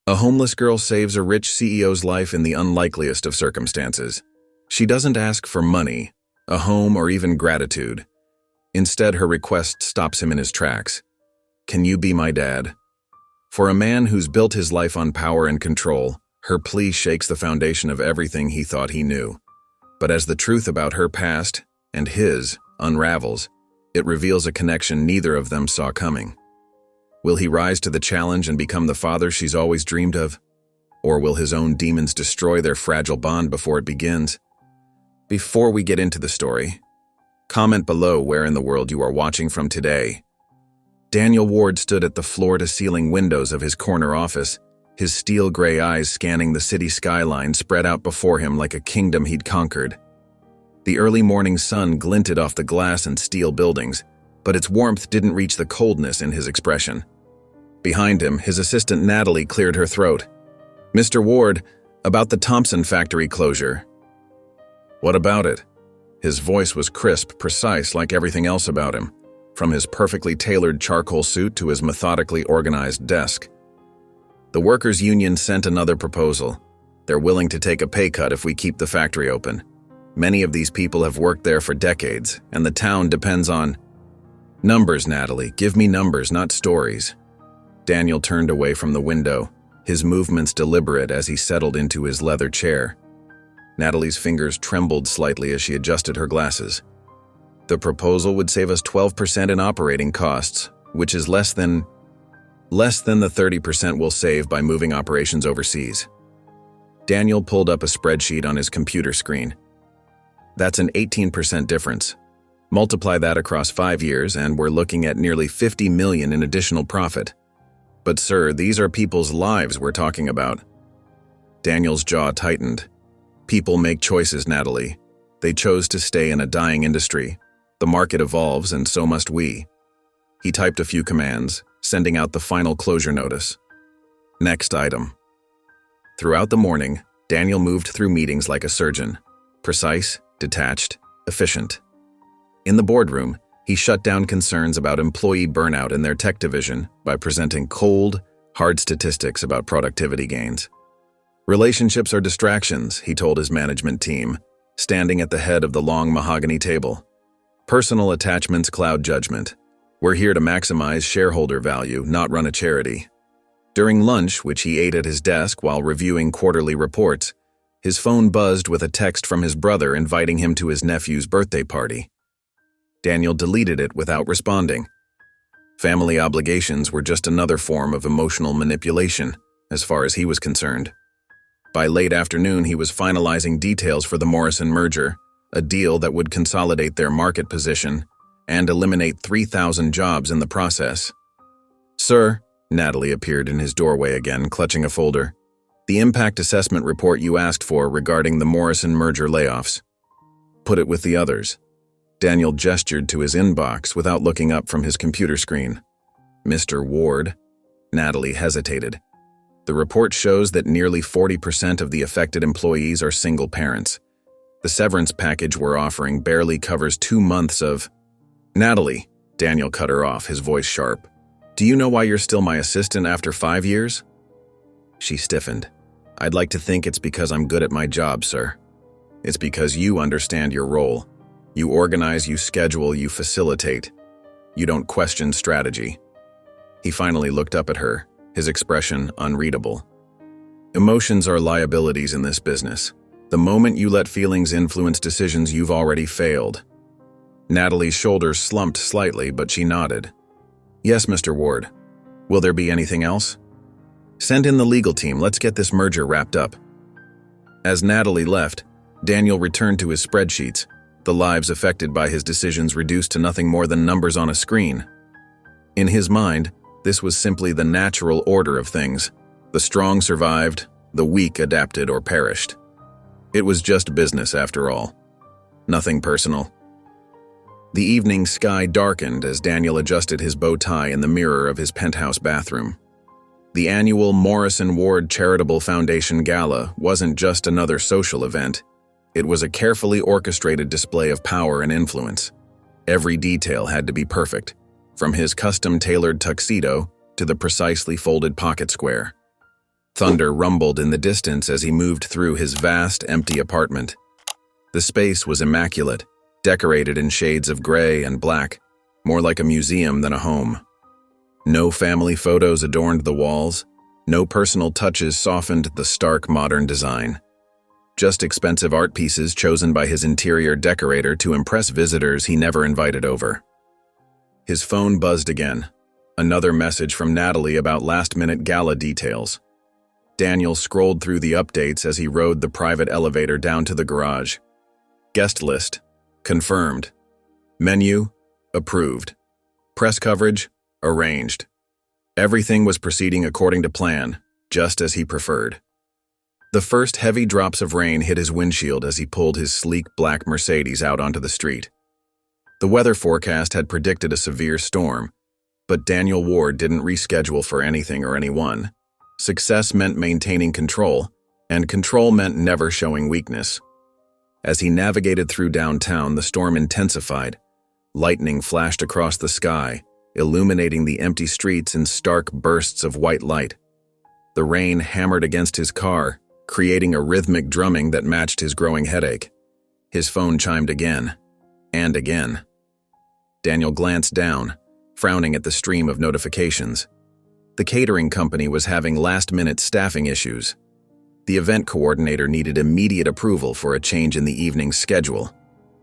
A homeless girl saves a rich CEO's life in the unlikeliest of circumstances. She doesn't ask for money, a home, or even gratitude. Instead, her request stops him in his tracks. Can you be my dad? For a man who's built his life on power and control, her plea shakes the foundation of everything he thought he knew. But as the truth about her past, and his, unravels, it reveals a connection neither of them saw coming. Will he rise to the challenge and become the father she's always dreamed of? Or will his own demons destroy their fragile bond before it begins? Before we get into the story, comment below where in the world you are watching from today. Daniel Ward stood at the floor-to-ceiling windows of his corner office, his steel-gray eyes scanning the city skyline spread out before him like a kingdom he'd conquered. The early morning sun glinted off the glass and steel buildings, but its warmth didn't reach the coldness in his expression. Behind him, his assistant Natalie cleared her throat. "Mr. Ward, about the Thompson factory closure." "What about it?" His voice was crisp, precise, like everything else about him, from his perfectly tailored charcoal suit to his methodically organized desk. "The workers' union sent another proposal. They're willing to take a pay cut if we keep the factory open. Many of these people have worked there for decades, and the town depends on—" "Numbers, Natalie. Give me numbers, not stories." Daniel turned away from the window, his movements deliberate as he settled into his leather chair. Natalie's fingers trembled slightly as she adjusted her glasses. "The proposal would save us 12% in operating costs, which is less than the 30% we'll save by moving operations overseas." Daniel pulled up a spreadsheet on his computer screen. "That's an 18% difference. Multiply that across 5 years, and we're looking at nearly $50 million in additional profit. But sir, these are people's lives we're talking about." Daniel's jaw tightened. "People make choices, Natalie. They chose to stay in a dying industry. The market evolves, and so must we." He typed a few commands, sending out the final closure notice. Next item. Throughout the morning, Daniel moved through meetings like a surgeon. Precise, detached, efficient. In the boardroom, he shut down concerns about employee burnout in their tech division by presenting cold, hard statistics about productivity gains. "Relationships are distractions," he told his management team, standing at the head of the long mahogany table. "Personal attachments cloud judgment. We're here to maximize shareholder value, not run a charity." During lunch, which he ate at his desk while reviewing quarterly reports, his phone buzzed with a text from his brother inviting him to his nephew's birthday party. Daniel deleted it without responding. Family obligations were just another form of emotional manipulation, as far as he was concerned. By late afternoon, he was finalizing details for the Morrison merger, a deal that would consolidate their market position and eliminate 3,000 jobs in the process. "Sir," Natalie appeared in his doorway again, clutching a folder. "The impact assessment report you asked for regarding the Morrison merger layoffs. Put it with the others." Daniel gestured to his inbox without looking up from his computer screen. "Mr. Ward?" Natalie hesitated. "The report shows that nearly 40% of the affected employees are single parents. The severance package we're offering barely covers 2 months of—" "Natalie," Daniel cut her off, his voice sharp. "Do you know why you're still my assistant after 5 years?" She stiffened. "I'd like to think it's because I'm good at my job, sir. It's because you understand your role. You organize, you schedule, you facilitate. You don't question strategy." He finally looked up at her, his expression unreadable. "Emotions are liabilities in this business. The moment you let feelings influence decisions, you've already failed." Natalie's shoulders slumped slightly, but she nodded. "Yes, Mr. Ward. Will there be anything else?" "Send in the legal team. Let's get this merger wrapped up." As Natalie left, Daniel returned to his spreadsheets, the lives affected by his decisions reduced to nothing more than numbers on a screen. In his mind, this was simply the natural order of things. The strong survived, the weak adapted or perished. It was just business after all. Nothing personal. The evening sky darkened as Daniel adjusted his bow tie in the mirror of his penthouse bathroom. The annual Morrison Ward Charitable Foundation Gala wasn't just another social event. It was a carefully orchestrated display of power and influence. Every detail had to be perfect, from his custom-tailored tuxedo to the precisely folded pocket square. Thunder rumbled in the distance as he moved through his vast, empty apartment. The space was immaculate, decorated in shades of gray and black, more like a museum than a home. No family photos adorned the walls, no personal touches softened the stark modern design. Just expensive art pieces chosen by his interior decorator to impress visitors he never invited over. His phone buzzed again. Another message from Natalie about last-minute gala details. Daniel scrolled through the updates as he rode the private elevator down to the garage. Guest list, confirmed. Menu, approved. Press coverage, arranged. Everything was proceeding according to plan, just as he preferred. The first heavy drops of rain hit his windshield as he pulled his sleek black Mercedes out onto the street. The weather forecast had predicted a severe storm, but Daniel Ward didn't reschedule for anything or anyone. Success meant maintaining control, and control meant never showing weakness. As he navigated through downtown, the storm intensified. Lightning flashed across the sky, illuminating the empty streets in stark bursts of white light. The rain hammered against his car, creating a rhythmic drumming that matched his growing headache. His phone chimed again, and again. Daniel glanced down, frowning at the stream of notifications. The catering company was having last-minute staffing issues. The event coordinator needed immediate approval for a change in the evening's schedule.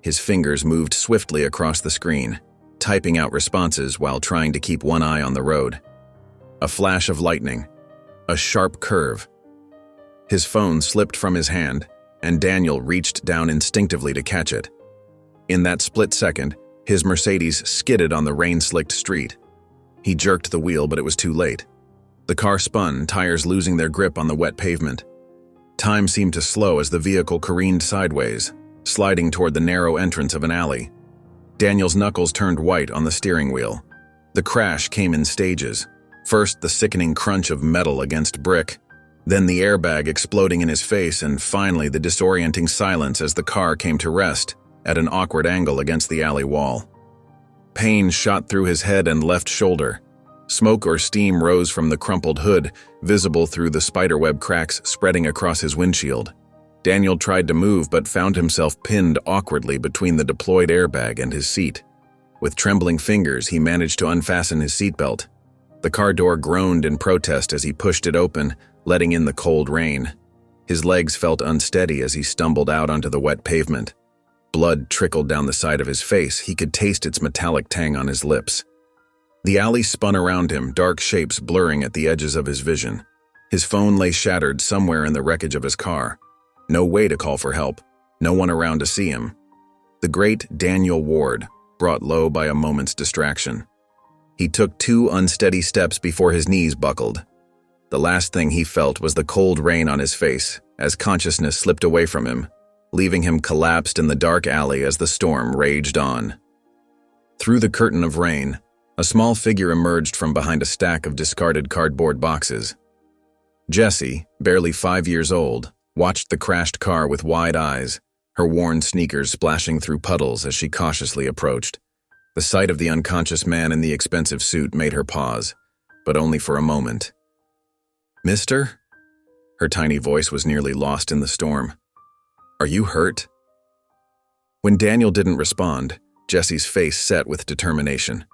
His fingers moved swiftly across the screen, typing out responses while trying to keep one eye on the road. A flash of lightning, a sharp curve. His phone slipped from his hand, and Daniel reached down instinctively to catch it. In that split second, his Mercedes skidded on the rain-slicked street. He jerked the wheel, but it was too late. The car spun, tires losing their grip on the wet pavement. Time seemed to slow as the vehicle careened sideways, sliding toward the narrow entrance of an alley. Daniel's knuckles turned white on the steering wheel. The crash came in stages. First, the sickening crunch of metal against brick, then the airbag exploding in his face, and finally the disorienting silence as the car came to rest at an awkward angle against the alley wall. Pain shot through his head and left shoulder. Smoke or steam rose from the crumpled hood, visible through the spiderweb cracks spreading across his windshield. Daniel tried to move but found himself pinned awkwardly between the deployed airbag and his seat. With trembling fingers, he managed to unfasten his seatbelt. The car door groaned in protest as he pushed it open, letting in the cold rain. His legs felt unsteady as he stumbled out onto the wet pavement. Blood trickled down the side of his face. He could taste its metallic tang on his lips. The alley spun around him, dark shapes blurring at the edges of his vision. His phone lay shattered somewhere in the wreckage of his car. No way to call for help. No one around to see him. The great Daniel Ward, brought low by a moment's distraction. He took 2 unsteady steps before his knees buckled. The last thing he felt was the cold rain on his face as consciousness slipped away from him, leaving him collapsed in the dark alley as the storm raged on. Through the curtain of rain, a small figure emerged from behind a stack of discarded cardboard boxes. Jessie, barely 5 years old, watched the crashed car with wide eyes, her worn sneakers splashing through puddles as she cautiously approached. The sight of the unconscious man in the expensive suit made her pause, but only for a moment. "Mister?" Her tiny voice was nearly lost in the storm. "Are you hurt?" When Daniel didn't respond, Jessie's face set with determination.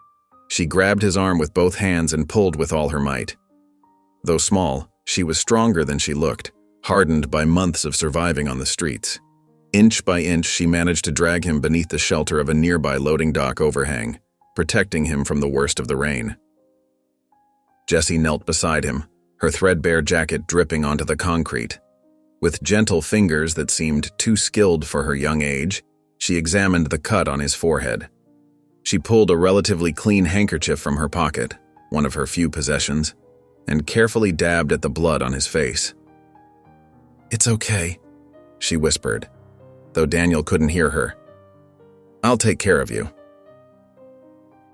She grabbed his arm with both hands and pulled with all her might. Though small, she was stronger than she looked, hardened by months of surviving on the streets. Inch by inch, she managed to drag him beneath the shelter of a nearby loading dock overhang, protecting him from the worst of the rain. Jessie knelt beside him, her threadbare jacket dripping onto the concrete. With gentle fingers that seemed too skilled for her young age, she examined the cut on his forehead. She pulled a relatively clean handkerchief from her pocket, one of her few possessions, and carefully dabbed at the blood on his face. "It's okay," she whispered, though Daniel couldn't hear her. "I'll take care of you."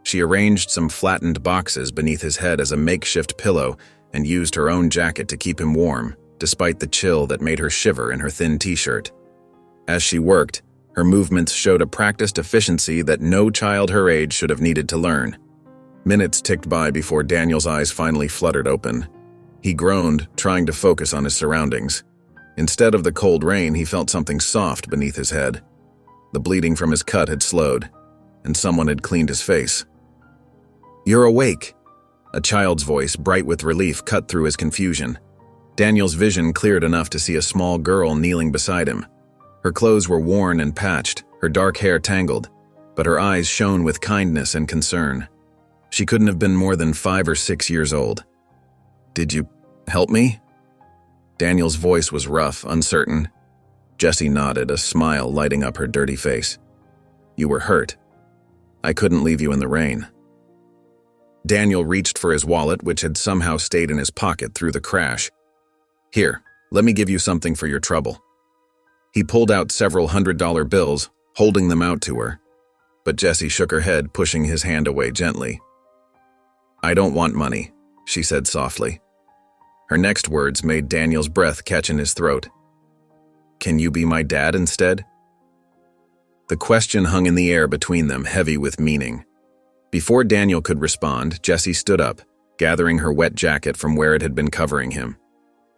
She arranged some flattened boxes beneath his head as a makeshift pillow and used her own jacket to keep him warm, despite the chill that made her shiver in her thin t-shirt. As she worked, her movements showed a practiced efficiency that no child her age should have needed to learn. Minutes ticked by before Daniel's eyes finally fluttered open. He groaned, trying to focus on his surroundings. Instead of the cold rain, he felt something soft beneath his head. The bleeding from his cut had slowed, and someone had cleaned his face. "You're awake." A child's voice, bright with relief, cut through his confusion. Daniel's vision cleared enough to see a small girl kneeling beside him. Her clothes were worn and patched, her dark hair tangled, but her eyes shone with kindness and concern. She couldn't have been more than 5 or 6 years old. "Did you help me?" Daniel's voice was rough, uncertain. Jessie nodded, a smile lighting up her dirty face. "You were hurt. I couldn't leave you in the rain." Daniel reached for his wallet, which had somehow stayed in his pocket through the crash. "Here, let me give you something for your trouble." He pulled out several $100 bills, holding them out to her. But Jessie shook her head, pushing his hand away gently. "I don't want money," she said softly. Her next words made Daniel's breath catch in his throat. "Can you be my dad instead?" The question hung in the air between them, heavy with meaning. Before Daniel could respond, Jessie stood up, gathering her wet jacket from where it had been covering him.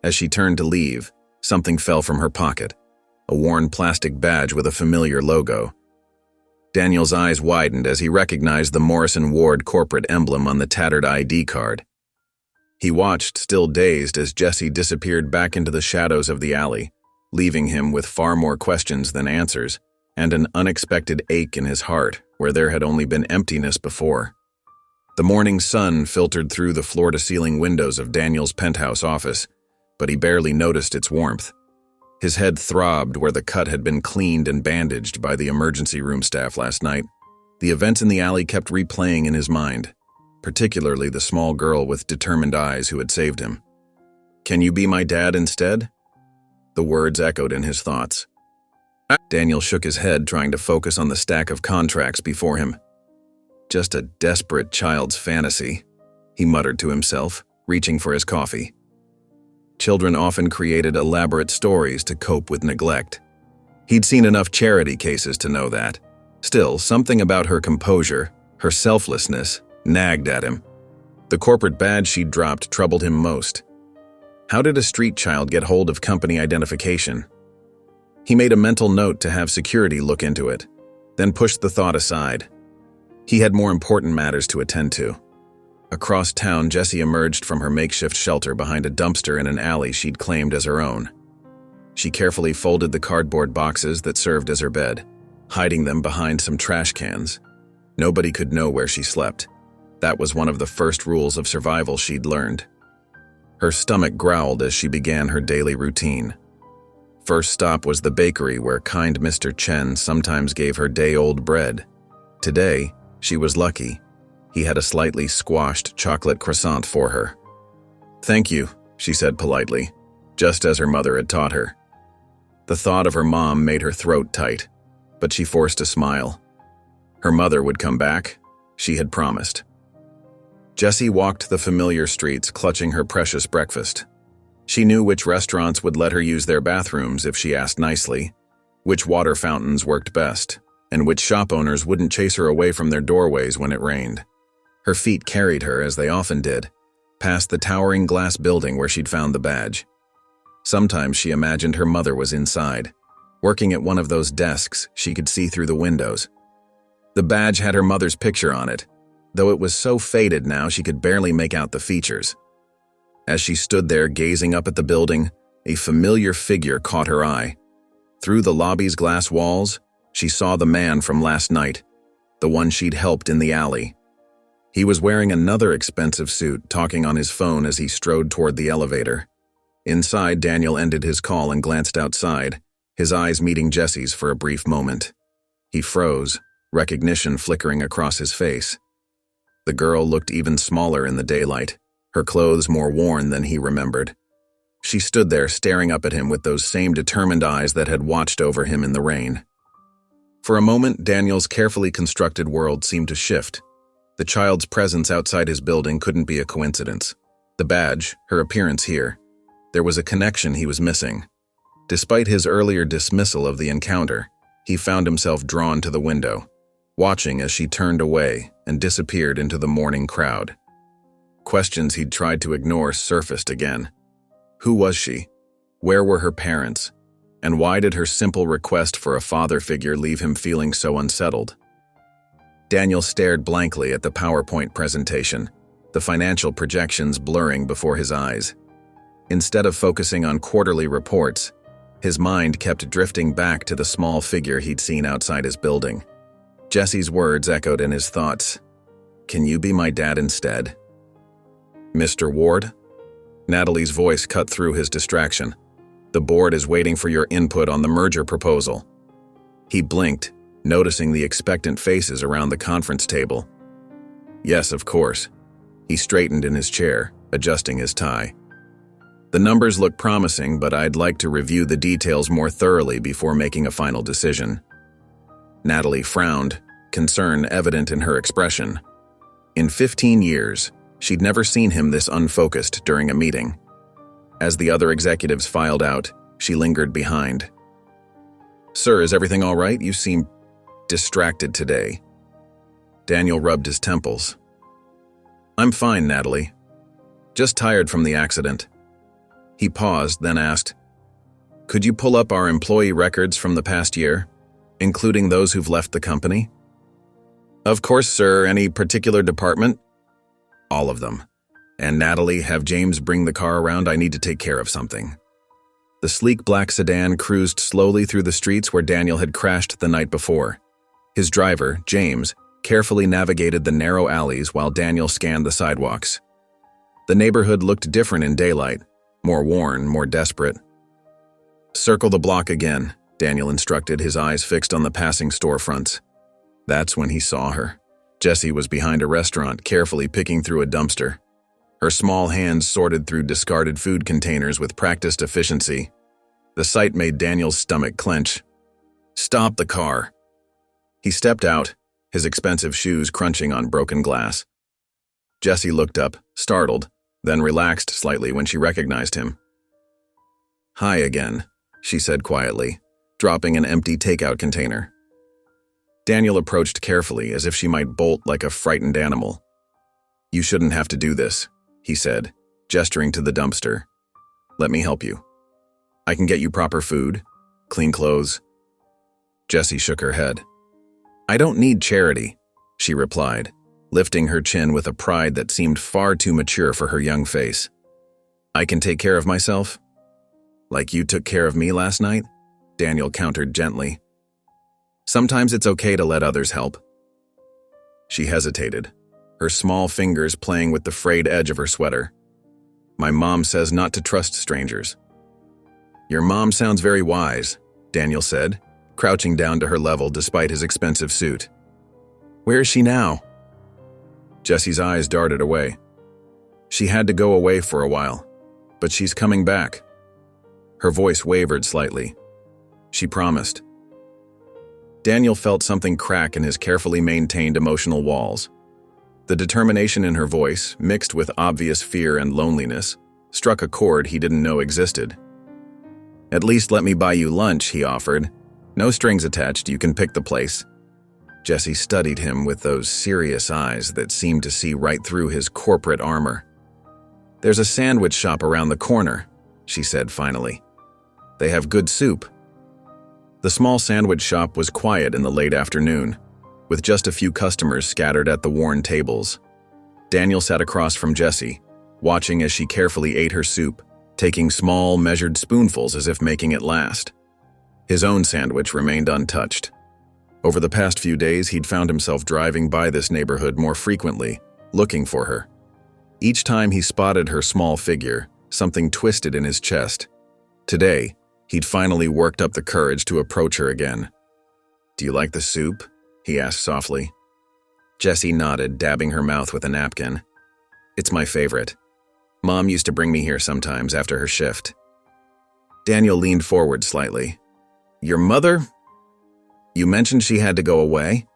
As she turned to leave, something fell from her pocket, a worn plastic badge with a familiar logo. Daniel's eyes widened as he recognized the Morrison Ward corporate emblem on the tattered ID card. He watched, still dazed, as Jessie disappeared back into the shadows of the alley, leaving him with far more questions than answers, and an unexpected ache in his heart where there had only been emptiness before. The morning sun filtered through the floor-to-ceiling windows of Daniel's penthouse office, but he barely noticed its warmth. His head throbbed where the cut had been cleaned and bandaged by the emergency room staff last night. The events in the alley kept replaying in his mind, particularly the small girl with determined eyes who had saved him. "Can you be my dad instead?" The words echoed in his thoughts. Daniel shook his head, trying to focus on the stack of contracts before him. "Just a desperate child's fantasy," he muttered to himself, reaching for his coffee. Children often created elaborate stories to cope with neglect. He'd seen enough charity cases to know that. Still, something about her composure, her selflessness, nagged at him. The corporate badge she'd dropped troubled him most. How did a street child get hold of company identification? He made a mental note to have security look into it, then pushed the thought aside. He had more important matters to attend to. Across town, Jessie emerged from her makeshift shelter behind a dumpster in an alley she'd claimed as her own. She carefully folded the cardboard boxes that served as her bed, hiding them behind some trash cans. Nobody could know where she slept. That was one of the first rules of survival she'd learned. Her stomach growled as she began her daily routine. First stop was the bakery where kind Mr. Chen sometimes gave her day-old bread. Today, she was lucky. He had a slightly squashed chocolate croissant for her. "Thank you," she said politely, just as her mother had taught her. The thought of her mom made her throat tight, but she forced a smile. Her mother would come back. She had promised. Jessie walked the familiar streets, clutching her precious breakfast. She knew which restaurants would let her use their bathrooms if she asked nicely, which water fountains worked best, and which shop owners wouldn't chase her away from their doorways when it rained. Her feet carried her, as they often did, past the towering glass building where she'd found the badge. Sometimes she imagined her mother was inside, working at one of those desks she could see through the windows. The badge had her mother's picture on it, though it was so faded now she could barely make out the features. As she stood there gazing up at the building, a familiar figure caught her eye. Through the lobby's glass walls, she saw the man from last night, the one she'd helped in the alley. He was wearing another expensive suit, talking on his phone as he strode toward the elevator. Inside, Daniel ended his call and glanced outside, his eyes meeting Jessie's for a brief moment. He froze, recognition flickering across his face. The girl looked even smaller in the daylight, her clothes more worn than he remembered. She stood there staring up at him with those same determined eyes that had watched over him in the rain. For a moment, Daniel's carefully constructed world seemed to shift. The child's presence outside his building couldn't be a coincidence. The badge, her appearance here. There was a connection he was missing. Despite his earlier dismissal of the encounter, he found himself drawn to the window, watching as she turned away and disappeared into the morning crowd. Questions he'd tried to ignore surfaced again. Who was she? Where were her parents? And why did her simple request for a father figure leave him feeling so unsettled? Daniel stared blankly at the PowerPoint presentation, the financial projections blurring before his eyes. Instead of focusing on quarterly reports, his mind kept drifting back to the small figure he'd seen outside his building. Jesse's words echoed in his thoughts. "Can you be my dad instead?" "Mr. Ward?" Natalie's voice cut through his distraction. "The board is waiting for your input on the merger proposal." He blinked, noticing the expectant faces around the conference table. "Yes, of course." He straightened in his chair, adjusting his tie. "The numbers look promising, but I'd like to review the details more thoroughly before making a final decision." Natalie frowned, concern evident in her expression. In 15 years, she'd never seen him this unfocused during a meeting. As the other executives filed out, she lingered behind. "Sir, is everything all right? You seem distracted today." Daniel rubbed his temples. "I'm fine, Natalie. Just tired from the accident." He paused, then asked, "Could you pull up our employee records from the past year, including those who've left the company?" "Of course, sir. Any particular department?" "All of them. And Natalie, have James bring the car around. I need to take care of something." The sleek black sedan cruised slowly through the streets where Daniel had crashed the night before. His driver, James, carefully navigated the narrow alleys while Daniel scanned the sidewalks. The neighborhood looked different in daylight, more worn, more desperate. "Circle the block again," Daniel instructed, his eyes fixed on the passing storefronts. That's when he saw her. Jessie was behind a restaurant, carefully picking through a dumpster. Her small hands sorted through discarded food containers with practiced efficiency. The sight made Daniel's stomach clench. "Stop the car." He stepped out, his expensive shoes crunching on broken glass. Jessie looked up, startled, then relaxed slightly when she recognized him. "Hi again," she said quietly, dropping an empty takeout container. Daniel approached carefully, as if she might bolt like a frightened animal. "You shouldn't have to do this," he said, gesturing to the dumpster. "Let me help you. I can get you proper food, clean clothes." Jessie shook her head. "I don't need charity," she replied, lifting her chin with a pride that seemed far too mature for her young face. "I can take care of myself." "Like you took care of me last night?" Daniel countered gently. "Sometimes it's okay to let others help." She hesitated, her small fingers playing with the frayed edge of her sweater. "My mom says not to trust strangers." "Your mom sounds very wise," Daniel said, crouching down to her level despite his expensive suit. "Where is she now?" Jessie's eyes darted away. "She had to go away for a while, but she's coming back." Her voice wavered slightly. "She promised." Daniel felt something crack in his carefully maintained emotional walls. The determination in her voice, mixed with obvious fear and loneliness, struck a chord he didn't know existed. "At least let me buy you lunch," he offered. "No strings attached, you can pick the place." Jessie studied him with those serious eyes that seemed to see right through his corporate armor. "There's a sandwich shop around the corner," she said finally. "They have good soup." The small sandwich shop was quiet in the late afternoon, with just a few customers scattered at the worn tables. Daniel sat across from Jessie, watching as she carefully ate her soup, taking small, measured spoonfuls as if making it last. His own sandwich remained untouched. Over the past few days, he'd found himself driving by this neighborhood more frequently, looking for her. Each time he spotted her small figure, something twisted in his chest. Today, he'd finally worked up the courage to approach her again. "Do you like the soup?" he asked softly. Jessie nodded, dabbing her mouth with a napkin. "It's my favorite. Mom used to bring me here sometimes after her shift." Daniel leaned forward slightly. "Your mother? You mentioned she had to go away?"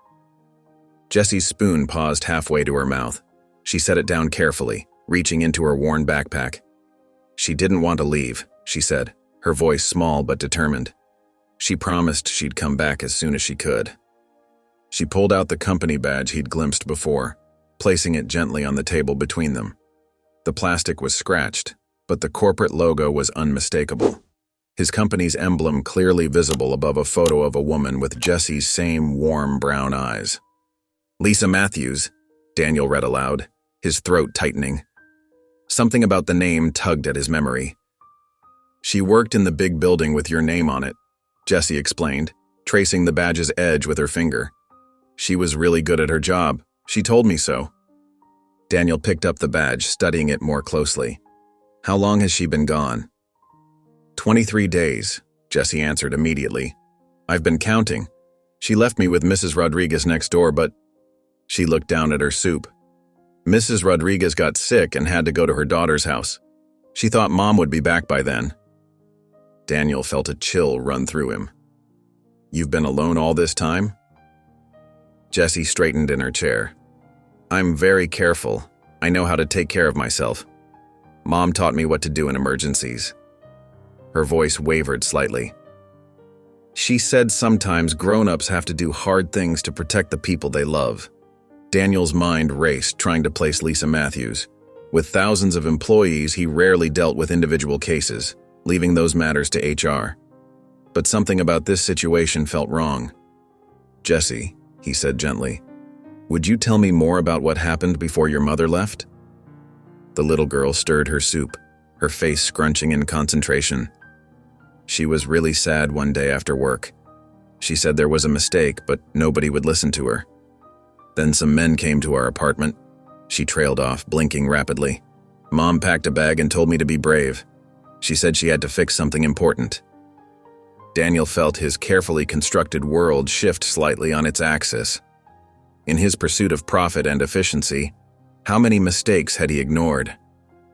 Jessie's spoon paused halfway to her mouth. She set it down carefully, reaching into her worn backpack. "She didn't want to leave," she said, her voice small but determined. "She promised she'd come back as soon as she could." She pulled out the company badge he'd glimpsed before, placing it gently on the table between them. The plastic was scratched, but the corporate logo was unmistakable. His company's emblem clearly visible above a photo of a woman with Jesse's same warm brown eyes. "Lisa Matthews," Daniel read aloud, his throat tightening. Something about the name tugged at his memory. "She worked in the big building with your name on it," Jessie explained, tracing the badge's edge with her finger. "She was really good at her job. She told me so." Daniel picked up the badge, studying it more closely. "How long has she been gone?" 23 days, Jessie answered immediately. "I've been counting. She left me with Mrs. Rodriguez next door, but—" She looked down at her soup. "Mrs. Rodriguez got sick and had to go to her daughter's house. She thought Mom would be back by then." Daniel felt a chill run through him. "You've been alone all this time?" Jessie straightened in her chair. "I'm very careful. I know how to take care of myself. Mom taught me what to do in emergencies." Her voice wavered slightly. "She said sometimes grown-ups have to do hard things to protect the people they love." Daniel's mind raced, trying to place Lisa Matthews. With thousands of employees, he rarely dealt with individual cases, leaving those matters to HR. But something about this situation felt wrong. "Jessie," he said gently, "would you tell me more about what happened before your mother left?" The little girl stirred her soup, her face scrunching in concentration. "She was really sad one day after work. She said there was a mistake, but nobody would listen to her. Then some men came to our apartment." She trailed off, blinking rapidly. "Mom packed a bag and told me to be brave. She said she had to fix something important." Daniel felt his carefully constructed world shift slightly on its axis. In his pursuit of profit and efficiency, how many mistakes had he ignored?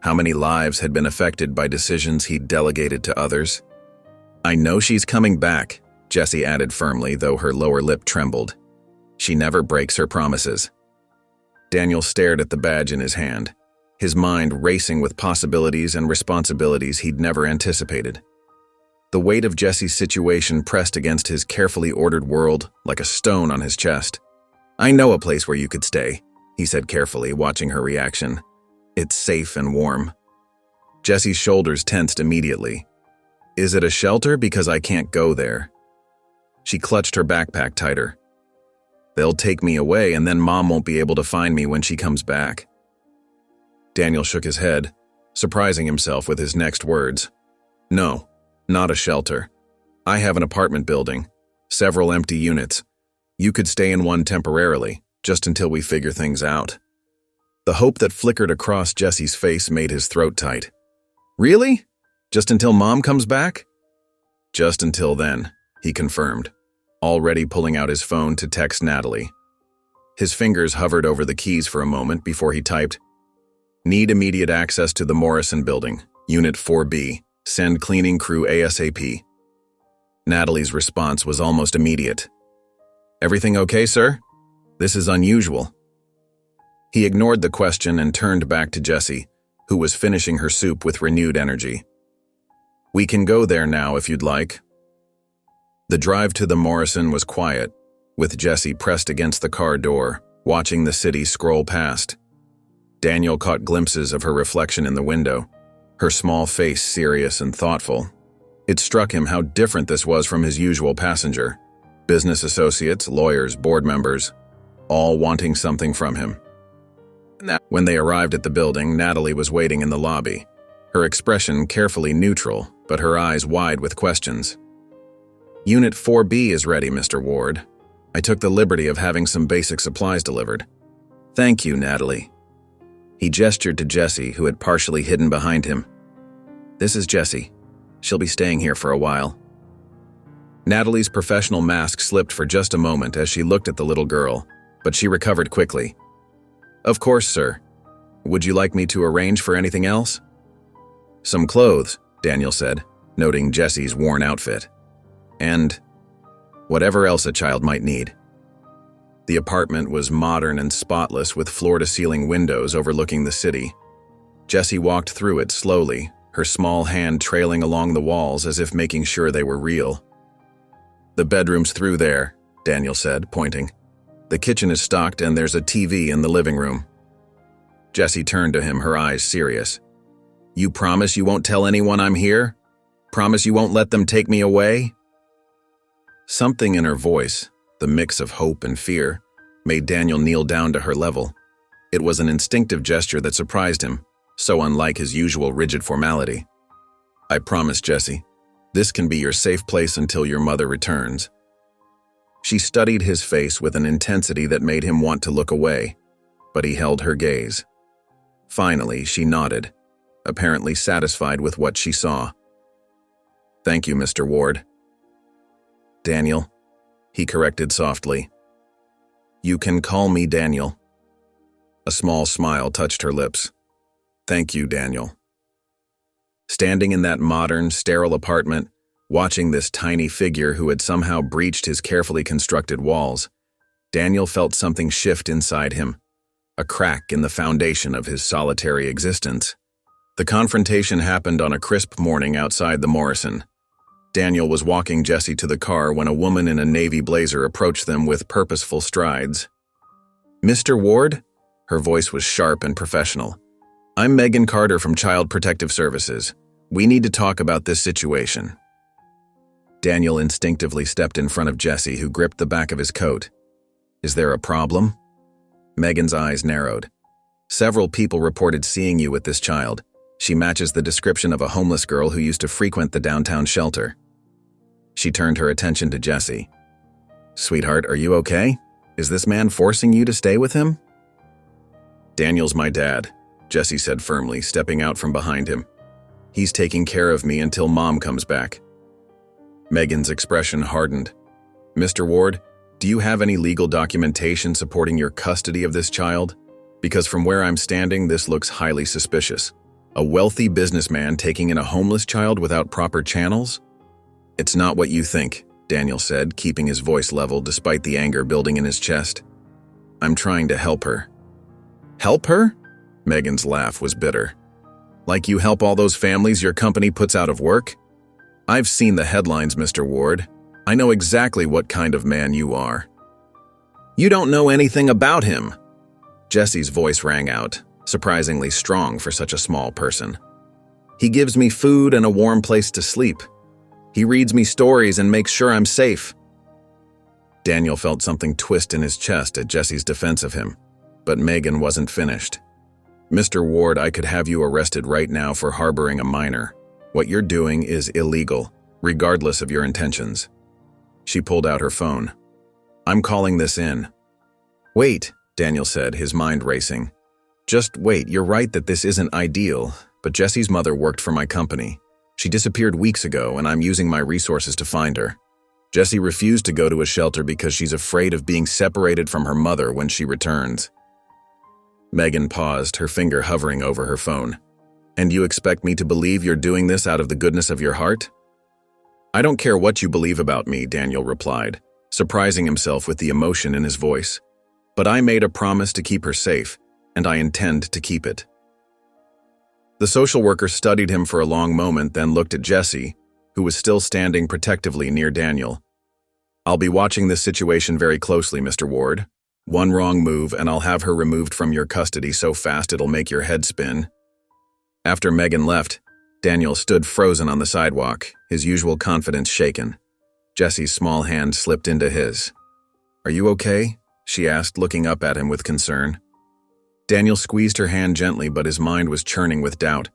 How many lives had been affected by decisions he'd delegated to others? "I know she's coming back," Jessie added firmly, though her lower lip trembled. "She never breaks her promises." Daniel stared at the badge in his hand, his mind racing with possibilities and responsibilities he'd never anticipated. The weight of Jessie's situation pressed against his carefully ordered world like a stone on his chest. "I know a place where you could stay," he said carefully, watching her reaction. "It's safe and warm." Jessie's shoulders tensed immediately. "Is it a shelter? Because I can't go there." She clutched her backpack tighter. "They'll take me away and then Mom won't be able to find me when she comes back." Daniel shook his head, surprising himself with his next words. "No, not a shelter. I have an apartment building, several empty units. You could stay in one temporarily, just until we figure things out." The hope that flickered across Jessie's face made his throat tight. "Really? Just until Mom comes back?" "Just until then," he confirmed, already pulling out his phone to text Natalie. His fingers hovered over the keys for a moment before he typed, "Need immediate access to the Morrison Building, Unit 4B. Send cleaning crew ASAP." Natalie's response was almost immediate. "Everything okay, sir? This is unusual." He ignored the question and turned back to Jessie, who was finishing her soup with renewed energy. "We can go there now if you'd like." The drive to the Morrison was quiet, with Jessie pressed against the car door, watching the city scroll past. Daniel caught glimpses of her reflection in the window, her small face serious and thoughtful. It struck him how different this was from his usual passenger. Business associates, lawyers, board members, all wanting something from him. When they arrived at the building, Natalie was waiting in the lobby, her expression carefully neutral, but her eyes wide with questions. "Unit 4B is ready, Mr. Ward. I took the liberty of having some basic supplies delivered." "Thank you, Natalie." He gestured to Jessie, who had partially hidden behind him. "This is Jessie. She'll be staying here for a while." Natalie's professional mask slipped for just a moment as she looked at the little girl, but she recovered quickly. "Of course, sir. Would you like me to arrange for anything else?" "Some clothes," Daniel said, noting Jessie's worn outfit. "And whatever else a child might need." The apartment was modern and spotless with floor-to-ceiling windows overlooking the city. Jessie walked through it slowly, her small hand trailing along the walls as if making sure they were real. "The bedroom's through there," Daniel said, pointing. "The kitchen is stocked and there's a TV in the living room." Jessie turned to him, her eyes serious. You promise you won't tell anyone I'm here? Promise you won't let them take me away? Something in her voice, the mix of hope and fear, made Daniel kneel down to her level. It was an instinctive gesture that surprised him, so unlike his usual rigid formality. I promise, Jessie. This can be your safe place until your mother returns. She studied his face with an intensity that made him want to look away, but he held her gaze. Finally, she nodded, apparently satisfied with what she saw. Thank you, Mr. Ward. Daniel, he corrected softly. You can call me Daniel. A small smile touched her lips. Thank you, Daniel. Standing in that modern, sterile apartment, watching this tiny figure who had somehow breached his carefully constructed walls, Daniel felt something shift inside him, a crack in the foundation of his solitary existence. The confrontation happened on a crisp morning outside the Morrison. Daniel was walking Jessie to the car when a woman in a navy blazer approached them with purposeful strides. Mr. Ward? Her voice was sharp and professional. I'm Megan Carter from Child Protective Services. We need to talk about this situation. Daniel instinctively stepped in front of Jessie, who gripped the back of his coat. Is there a problem? Megan's eyes narrowed. Several people reported seeing you with this child. She matches the description of a homeless girl who used to frequent the downtown shelter. She turned her attention to Jessie. Sweetheart, are you okay? Is this man forcing you to stay with him? Daniel's my dad, Jessie said firmly, stepping out from behind him. He's taking care of me until Mom comes back. Megan's expression hardened. Mr. Ward, do you have any legal documentation supporting your custody of this child? Because from where I'm standing, this looks highly suspicious. A wealthy businessman taking in a homeless child without proper channels? It's not what you think, Daniel said, keeping his voice level despite the anger building in his chest. I'm trying to help her. Help her? Megan's laugh was bitter. Like you help all those families your company puts out of work? I've seen the headlines, Mr. Ward. I know exactly what kind of man you are. You don't know anything about him. Jessie's voice rang out, surprisingly strong for such a small person. He gives me food and a warm place to sleep. He reads me stories and makes sure I'm safe. Daniel felt something twist in his chest at Jessie's defense of him, but Megan wasn't finished. Mr. Ward, I could have you arrested right now for harboring a minor. What you're doing is illegal, regardless of your intentions. She pulled out her phone. I'm calling this in. Wait, Daniel said, his mind racing. Just wait, you're right that this isn't ideal, but Jessie's mother worked for my company. She disappeared weeks ago, and I'm using my resources to find her. Jessie refused to go to a shelter because she's afraid of being separated from her mother when she returns. Megan paused, her finger hovering over her phone. And you expect me to believe you're doing this out of the goodness of your heart? I don't care what you believe about me, Daniel replied, surprising himself with the emotion in his voice. But I made a promise to keep her safe, and I intend to keep it. The social worker studied him for a long moment, then looked at Jessie, who was still standing protectively near Daniel. I'll be watching this situation very closely, Mr. Ward. One wrong move, and I'll have her removed from your custody so fast it'll make your head spin. After Megan left, Daniel stood frozen on the sidewalk, his usual confidence shaken. Jessie's small hand slipped into his. Are you okay? She asked, looking up at him with concern. Daniel squeezed her hand gently, but his mind was churning with doubt.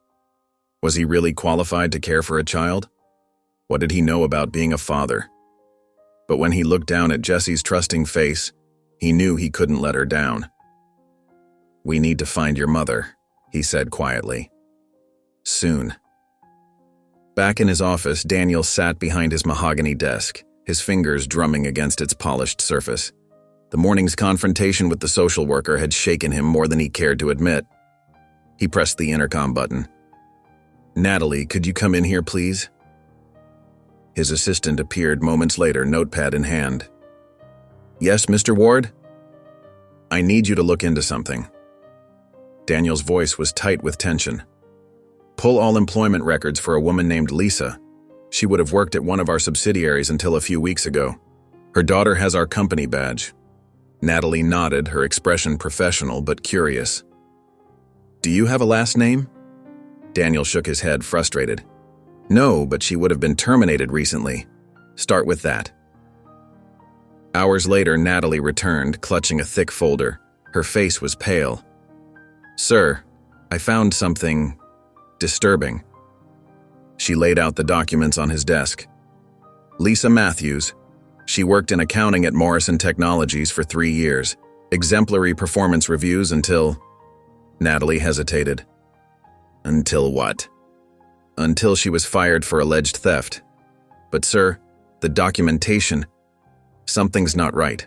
Was he really qualified to care for a child? What did he know about being a father? But when he looked down at Jessie's trusting face, he knew he couldn't let her down. We need to find your mother, he said quietly. Soon. Back in his office, Daniel sat behind his mahogany desk, his fingers drumming against its polished surface. The morning's confrontation with the social worker had shaken him more than he cared to admit. He pressed the intercom button. Natalie, could you come in here, please? His assistant appeared moments later, notepad in hand. Yes, Mr. Ward? I need you to look into something. Daniel's voice was tight with tension. Pull all employment records for a woman named Lisa. She would have worked at one of our subsidiaries until a few weeks ago. Her daughter has our company badge. Natalie nodded, her expression professional but curious. Do you have a last name? Daniel shook his head, frustrated. No, but she would have been terminated recently. Start with that. Hours later, Natalie returned, clutching a thick folder. Her face was pale. Sir, I found something disturbing. She laid out the documents on his desk. Lisa Matthews. She worked in accounting at Morrison Technologies for 3 years. Exemplary performance reviews until… Natalie hesitated. Until what? Until she was fired for alleged theft. But sir, the documentation… Something's not right.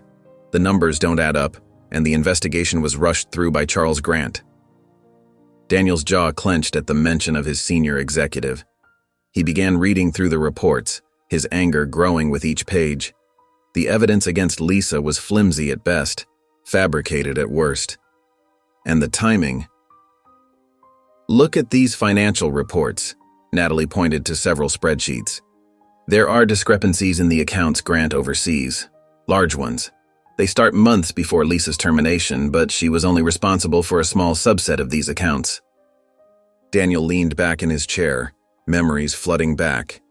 The numbers don't add up, and the investigation was rushed through by Charles Grant. Daniel's jaw clenched at the mention of his senior executive. He began reading through the reports, his anger growing with each page. The evidence against Lisa was flimsy at best, fabricated at worst. And the timing… Look at these financial reports. Natalie pointed to several spreadsheets. There are discrepancies in the accounts Grant oversees, large ones. They start months before Lisa's termination, but she was only responsible for a small subset of these accounts. Daniel leaned back in his chair, memories flooding back.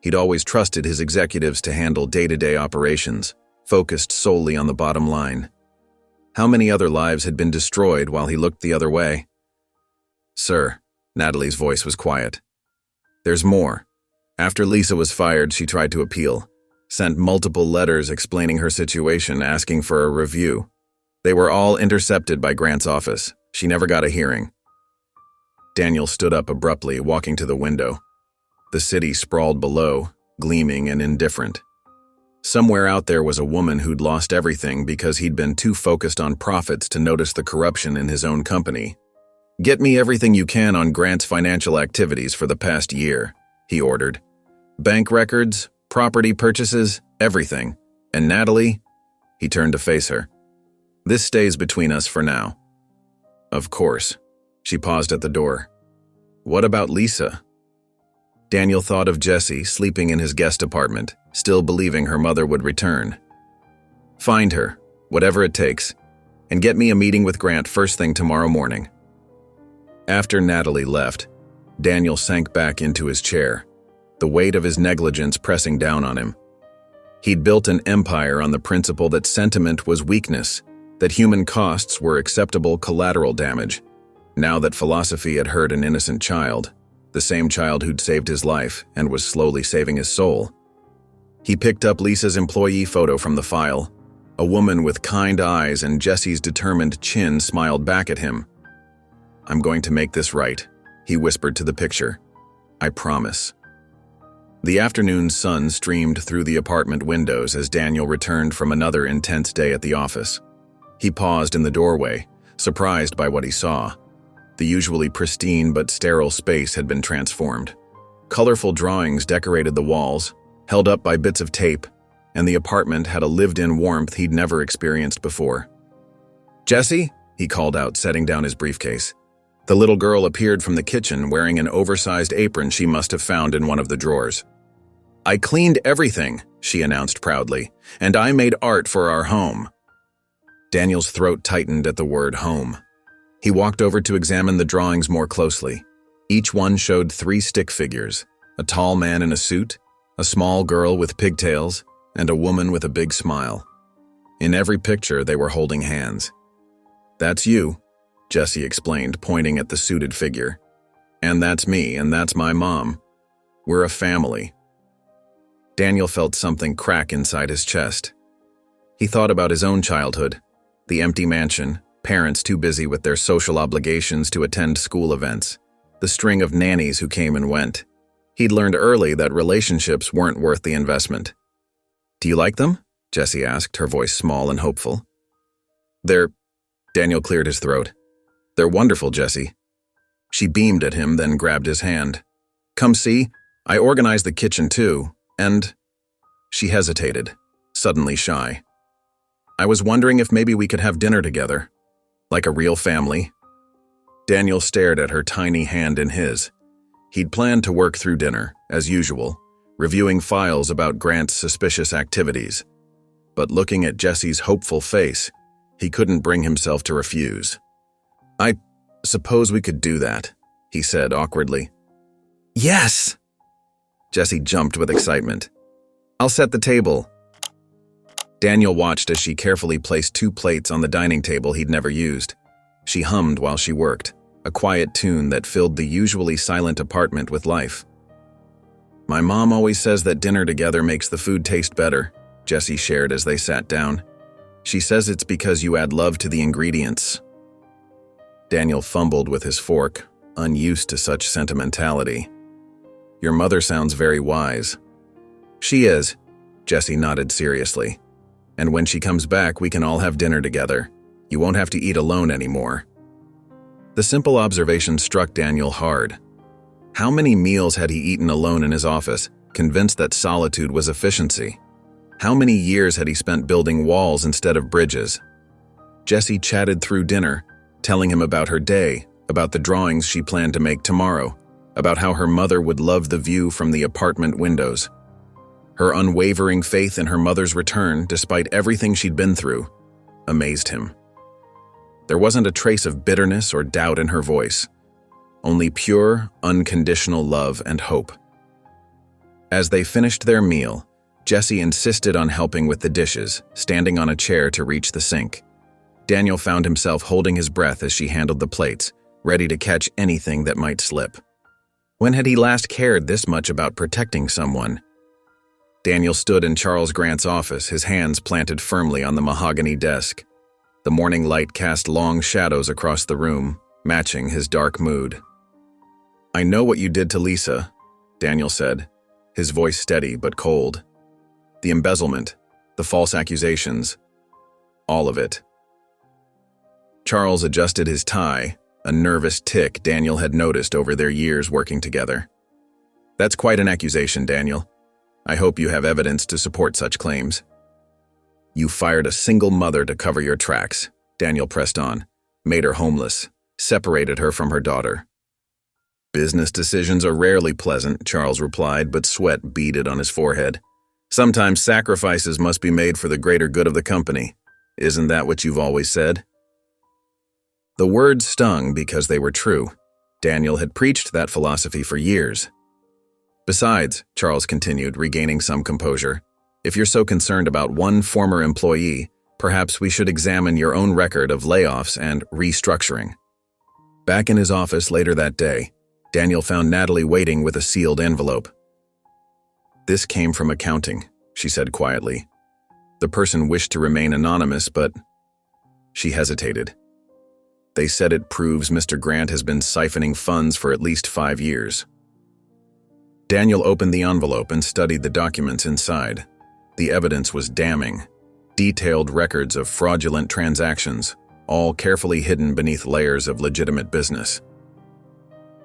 He'd always trusted his executives to handle day-to-day operations, focused solely on the bottom line. How many other lives had been destroyed while he looked the other way? Sir, Natalie's voice was quiet. There's more. After Lisa was fired, she tried to appeal, sent multiple letters explaining her situation, asking for a review. They were all intercepted by Grant's office. She never got a hearing. Daniel stood up abruptly, walking to the window. The city sprawled below, gleaming and indifferent. Somewhere out there was a woman who'd lost everything because he'd been too focused on profits to notice the corruption in his own company. Get me everything you can on Grant's financial activities for the past year, he ordered. Bank records, property purchases, everything. And Natalie? He turned to face her. This stays between us for now. Of course. She paused at the door. What about Lisa? Daniel thought of Jessie sleeping in his guest apartment, still believing her mother would return. Find her, whatever it takes, and get me a meeting with Grant first thing tomorrow morning. After Natalie left, Daniel sank back into his chair, the weight of his negligence pressing down on him. He'd built an empire on the principle that sentiment was weakness, that human costs were acceptable collateral damage. Now that philosophy had hurt an innocent child, the same child who'd saved his life and was slowly saving his soul. He picked up Lisa's employee photo from the file. A woman with kind eyes and Jessie's determined chin smiled back at him. I'm going to make this right, he whispered to the picture. I promise. The afternoon sun streamed through the apartment windows as Daniel returned from another intense day at the office. He paused in the doorway, surprised by what he saw. The usually pristine but sterile space had been transformed. Colorful drawings decorated the walls, held up by bits of tape, and the apartment had a lived-in warmth he'd never experienced before. Jessie? He called out, setting down his briefcase. The little girl appeared from the kitchen wearing an oversized apron she must have found in one of the drawers. I cleaned everything, she announced proudly, and I made art for our home. Daniel's throat tightened at the word home. He walked over to examine the drawings more closely. Each one showed 3 stick figures, a tall man in a suit, a small girl with pigtails, and a woman with a big smile. In every picture, they were holding hands. That's you, Jessie explained, pointing at the suited figure. And that's me, and that's my mom. We're a family. Daniel felt something crack inside his chest. He thought about his own childhood, the empty mansion, parents too busy with their social obligations to attend school events, the string of nannies who came and went. He'd learned early that relationships weren't worth the investment. Do you like them? Jessie asked, her voice small and hopeful. Daniel cleared his throat. They're wonderful, Jessie. She beamed at him, then grabbed his hand. Come see, I organized the kitchen too, and… She hesitated, suddenly shy. I was wondering if maybe we could have dinner together, like a real family. Daniel stared at her tiny hand in his. He'd planned to work through dinner, as usual, reviewing files about Grant's suspicious activities. But looking at Jessie's hopeful face, he couldn't bring himself to refuse. Suppose we could do that, he said awkwardly. Yes! Jessie jumped with excitement. I'll set the table. Daniel watched as she carefully placed 2 plates on the dining table he'd never used. She hummed while she worked, a quiet tune that filled the usually silent apartment with life. My mom always says that dinner together makes the food taste better, Jessie shared as they sat down. She says it's because you add love to the ingredients. Daniel fumbled with his fork, unused to such sentimentality. Your mother sounds very wise. She is, Jessie nodded seriously. And when she comes back, we can all have dinner together. You won't have to eat alone anymore. The simple observation struck Daniel hard. How many meals had he eaten alone in his office, convinced that solitude was efficiency? How many years had he spent building walls instead of bridges? Jessie chatted through dinner, telling him about her day, about the drawings she planned to make tomorrow, about how her mother would love the view from the apartment windows. Her unwavering faith in her mother's return, despite everything she'd been through, amazed him. There wasn't a trace of bitterness or doubt in her voice, only pure, unconditional love and hope. As they finished their meal, Jessie insisted on helping with the dishes, standing on a chair to reach the sink. Daniel found himself holding his breath as she handled the plates, ready to catch anything that might slip. When had he last cared this much about protecting someone? Daniel stood in Charles Grant's office, his hands planted firmly on the mahogany desk. The morning light cast long shadows across the room, matching his dark mood. I know what you did to Lisa, Daniel said, his voice steady but cold. The embezzlement, the false accusations, all of it. Charles adjusted his tie, a nervous tick Daniel had noticed over their years working together. That's quite an accusation, Daniel. I hope you have evidence to support such claims. You fired a single mother to cover your tracks, Daniel pressed on, made her homeless, separated her from her daughter. Business decisions are rarely pleasant, Charles replied, but sweat beaded on his forehead. Sometimes sacrifices must be made for the greater good of the company. Isn't that what you've always said? The words stung because they were true. Daniel had preached that philosophy for years. Besides, Charles continued, regaining some composure, if you're so concerned about one former employee, perhaps we should examine your own record of layoffs and restructuring. Back in his office later that day, Daniel found Natalie waiting with a sealed envelope. This came from accounting, she said quietly. The person wished to remain anonymous, but she hesitated. They said it proves Mr. Grant has been siphoning funds for at least 5 years. Daniel opened the envelope and studied the documents inside. The evidence was damning. Detailed records of fraudulent transactions, all carefully hidden beneath layers of legitimate business.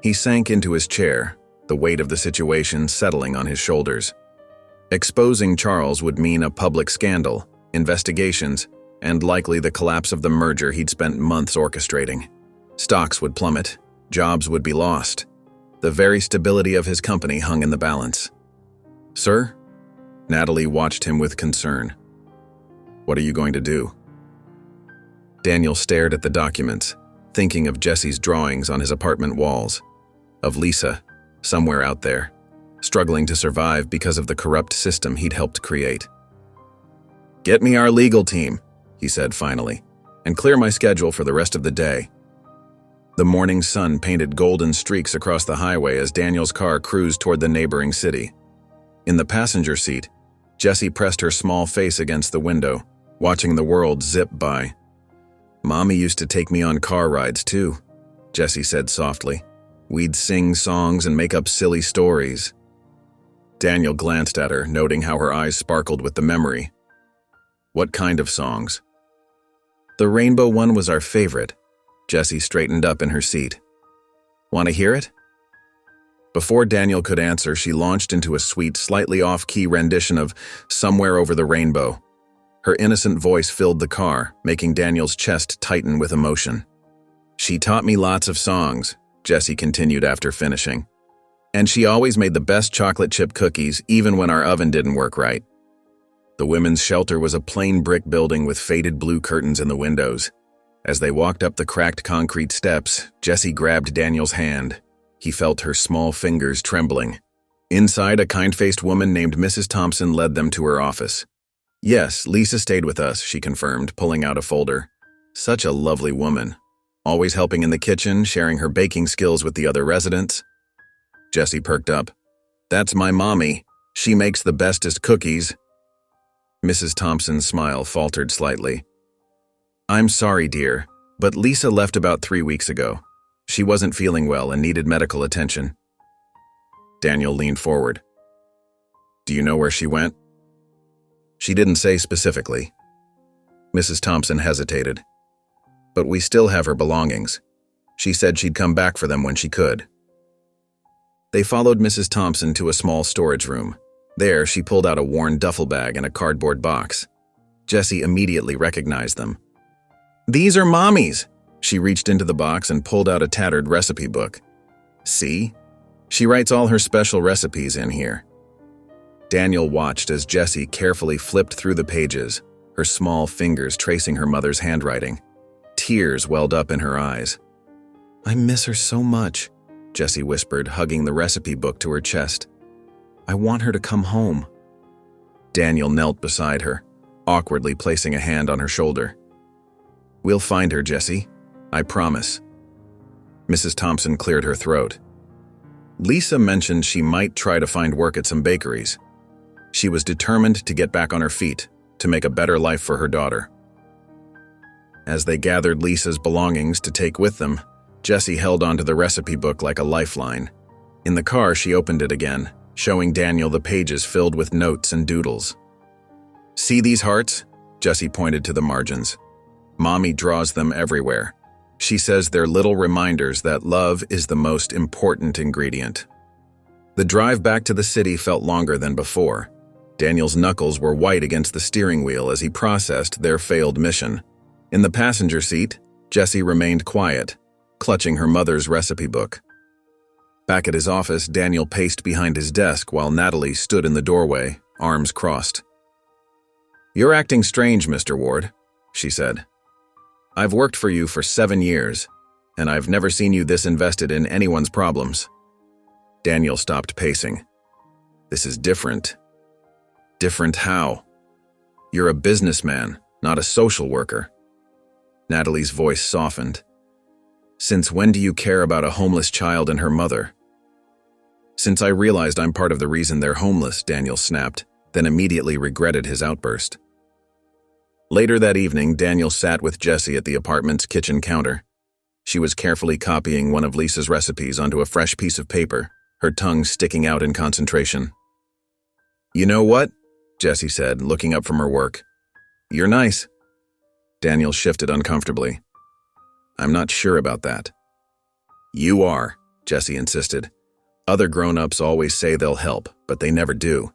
He sank into his chair, the weight of the situation settling on his shoulders. Exposing Charles would mean a public scandal, investigations, and likely the collapse of the merger he'd spent months orchestrating. Stocks would plummet, jobs would be lost. The very stability of his company hung in the balance. Sir? Natalie watched him with concern. What are you going to do? Daniel stared at the documents, thinking of Jessie's drawings on his apartment walls, of Lisa, somewhere out there, struggling to survive because of the corrupt system he'd helped create. Get me our legal team, he said finally, and clear my schedule for the rest of the day. The morning sun painted golden streaks across the highway as Daniel's car cruised toward the neighboring city. In the passenger seat, Jessie pressed her small face against the window, watching the world zip by. Mommy used to take me on car rides too, Jessie said softly. We'd sing songs and make up silly stories. Daniel glanced at her, noting how her eyes sparkled with the memory. What kind of songs? The rainbow one was our favorite. Jessie straightened up in her seat. Want to hear it? Before Daniel could answer, she launched into a sweet, slightly off-key rendition of Somewhere Over the Rainbow. Her innocent voice filled the car, making Daniel's chest tighten with emotion. She taught me lots of songs, Jessie continued after finishing. And she always made the best chocolate chip cookies, even when our oven didn't work right. The women's shelter was a plain brick building with faded blue curtains in the windows. As they walked up the cracked concrete steps, Jesse grabbed Daniel's hand. He felt her small fingers trembling. Inside, a kind-faced woman named Mrs. Thompson led them to her office. "Yes, Lisa stayed with us," she confirmed, pulling out a folder. "Such a lovely woman. Always helping in the kitchen, sharing her baking skills with the other residents." Jesse perked up. "That's my mommy. She makes the bestest cookies." Mrs. Thompson's smile faltered slightly. "I'm sorry, dear, but Lisa left about 3 weeks ago. She wasn't feeling well and needed medical attention." Daniel leaned forward. "Do you know where she went?" "She didn't say specifically." Mrs. Thompson hesitated. "But we still have her belongings. She said she'd come back for them when she could." They followed Mrs. Thompson to a small storage room. There, she pulled out a worn duffel bag and a cardboard box. Jesse immediately recognized them. "These are Mommy's!" She reached into the box and pulled out a tattered recipe book. "See? She writes all her special recipes in here." Daniel watched as Jesse carefully flipped through the pages, her small fingers tracing her mother's handwriting. Tears welled up in her eyes. "I miss her so much," Jesse whispered, hugging the recipe book to her chest. "I want her to come home." Daniel knelt beside her, awkwardly placing a hand on her shoulder. "We'll find her, Jesse. I promise." Mrs. Thompson cleared her throat. Lisa mentioned she might try to find work at some bakeries. She was determined to get back on her feet, to make a better life for her daughter. As they gathered Lisa's belongings to take with them, Jesse held onto the recipe book like a lifeline. In the car, she opened it again, showing Daniel the pages filled with notes and doodles. "See these hearts?" Jesse pointed to the margins. "Mommy draws them everywhere. She says they're little reminders that love is the most important ingredient." The drive back to the city felt longer than before. Daniel's knuckles were white against the steering wheel as he processed their failed mission. In the passenger seat, Jesse remained quiet, clutching her mother's recipe book. Back at his office, Daniel paced behind his desk while Natalie stood in the doorway, arms crossed. "You're acting strange, Mr. Ward," she said. "I've worked for you for 7 years, and I've never seen you this invested in anyone's problems." Daniel stopped pacing. "This is different." "Different how?" "You're a businessman, not a social worker." Natalie's voice softened. "Since when do you care about a homeless child and her mother?" "Since I realized I'm part of the reason they're homeless," Daniel snapped, then immediately regretted his outburst. Later that evening, Daniel sat with Jesse at the apartment's kitchen counter. She was carefully copying one of Lisa's recipes onto a fresh piece of paper, her tongue sticking out in concentration. "You know what?" Jesse said, looking up from her work. "You're nice." Daniel shifted uncomfortably. "I'm not sure about that." "You are," Jesse insisted. "Other grown-ups always say they'll help, but they never do.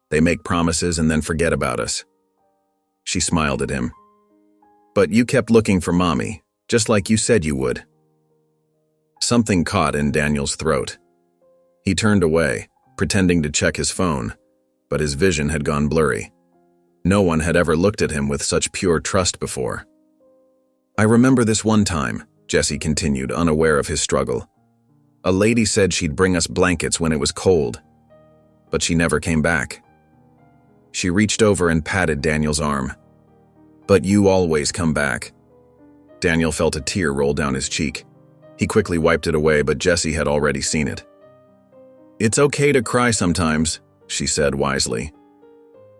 They make promises and then forget about us." She smiled at him. "But you kept looking for Mommy, just like you said you would." Something caught in Daniel's throat. He turned away, pretending to check his phone, but his vision had gone blurry. No one had ever looked at him with such pure trust before. "I remember this one time," Jesse continued, unaware of his struggle. "A lady said she'd bring us blankets when it was cold, but she never came back." She reached over and patted Daniel's arm. "But you always come back." Daniel felt a tear roll down his cheek. He quickly wiped it away, but Jesse had already seen it. "It's okay to cry sometimes," she said wisely.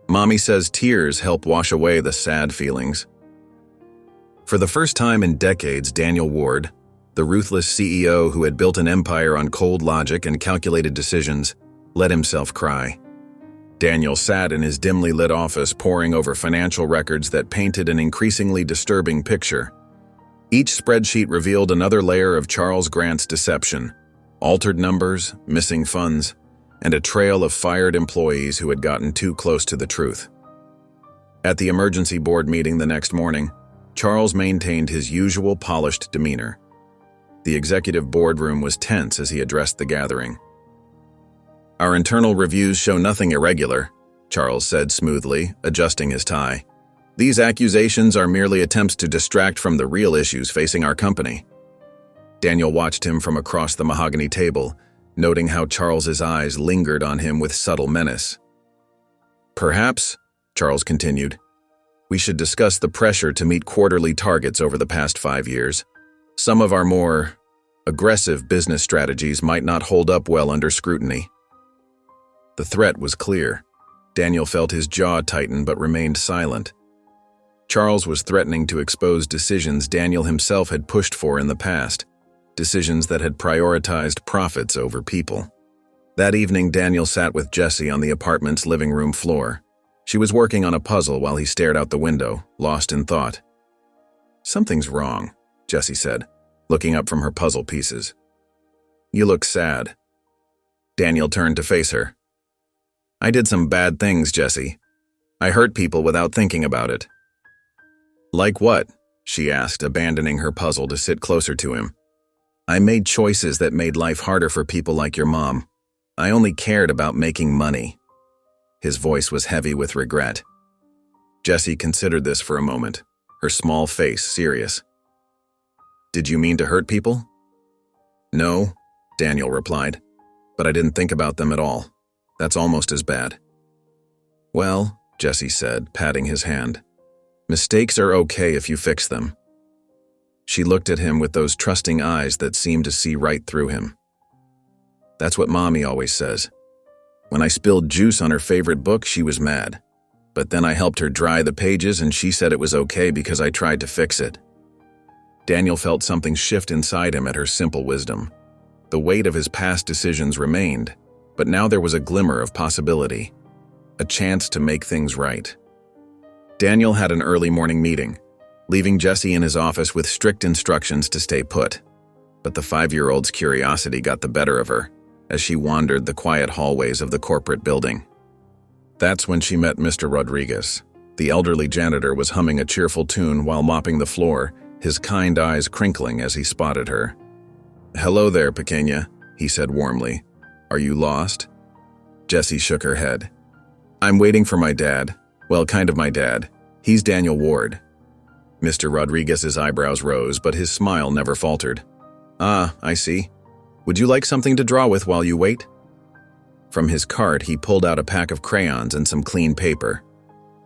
"Mommy says tears help wash away the sad feelings." For the first time in decades, Daniel Ward, the ruthless CEO who had built an empire on cold logic and calculated decisions, let himself cry. Daniel sat in his dimly lit office poring over financial records that painted an increasingly disturbing picture. Each spreadsheet revealed another layer of Charles Grant's deception: altered numbers, missing funds, and a trail of fired employees who had gotten too close to the truth. At the emergency board meeting the next morning, Charles maintained his usual polished demeanor. The executive boardroom was tense as he addressed the gathering. "Our internal reviews show nothing irregular," Charles said smoothly, adjusting his tie. These accusations are merely attempts to distract from the real issues facing our company. Daniel watched him from across the mahogany table, noting how Charles's eyes lingered on him with subtle menace. Perhaps, Charles continued, we should discuss the pressure to meet quarterly targets over the past 5 years. Some of our more aggressive business strategies might not hold up well under scrutiny. The threat was clear. Daniel felt his jaw tighten but remained silent. Charles was threatening to expose decisions Daniel himself had pushed for in the past, decisions that had prioritized profits over people. That evening, Daniel sat with Jessie on the apartment's living room floor. She was working on a puzzle while he stared out the window, lost in thought. "Something's wrong," Jessie said, looking up from her puzzle pieces. "You look sad." Daniel turned to face her. "I did some bad things, Jessie. I hurt people without thinking about it." "Like what?" she asked, abandoning her puzzle to sit closer to him. "I made choices that made life harder for people like your mom. I only cared about making money." His voice was heavy with regret. Jessie considered this for a moment, her small face serious. "Did you mean to hurt people?" "No," Daniel replied, "but I didn't think about them at all. That's almost as bad." "Well," Jessie said, patting his hand, "mistakes are okay if you fix them." She looked at him with those trusting eyes that seemed to see right through him. "That's what Mommy always says. When I spilled juice on her favorite book, she was mad. But then I helped her dry the pages and she said it was okay because I tried to fix it." Daniel felt something shift inside him at her simple wisdom. The weight of his past decisions remained, but now there was a glimmer of possibility, a chance to make things right. Daniel had an early morning meeting, leaving Jessie in his office with strict instructions to stay put. But the 5-year-old's curiosity got the better of her as she wandered the quiet hallways of the corporate building. That's when she met Mr. Rodriguez. The elderly janitor was humming a cheerful tune while mopping the floor, his kind eyes crinkling as he spotted her. "Hello there, Pequeña," he said warmly. "Are you lost?" Jessie shook her head. "I'm waiting for my dad. Well, kind of my dad. He's Daniel Ward." Mr. Rodriguez's eyebrows rose, but his smile never faltered. "Ah, I see. Would you like something to draw with while you wait?" From his cart, he pulled out a pack of crayons and some clean paper.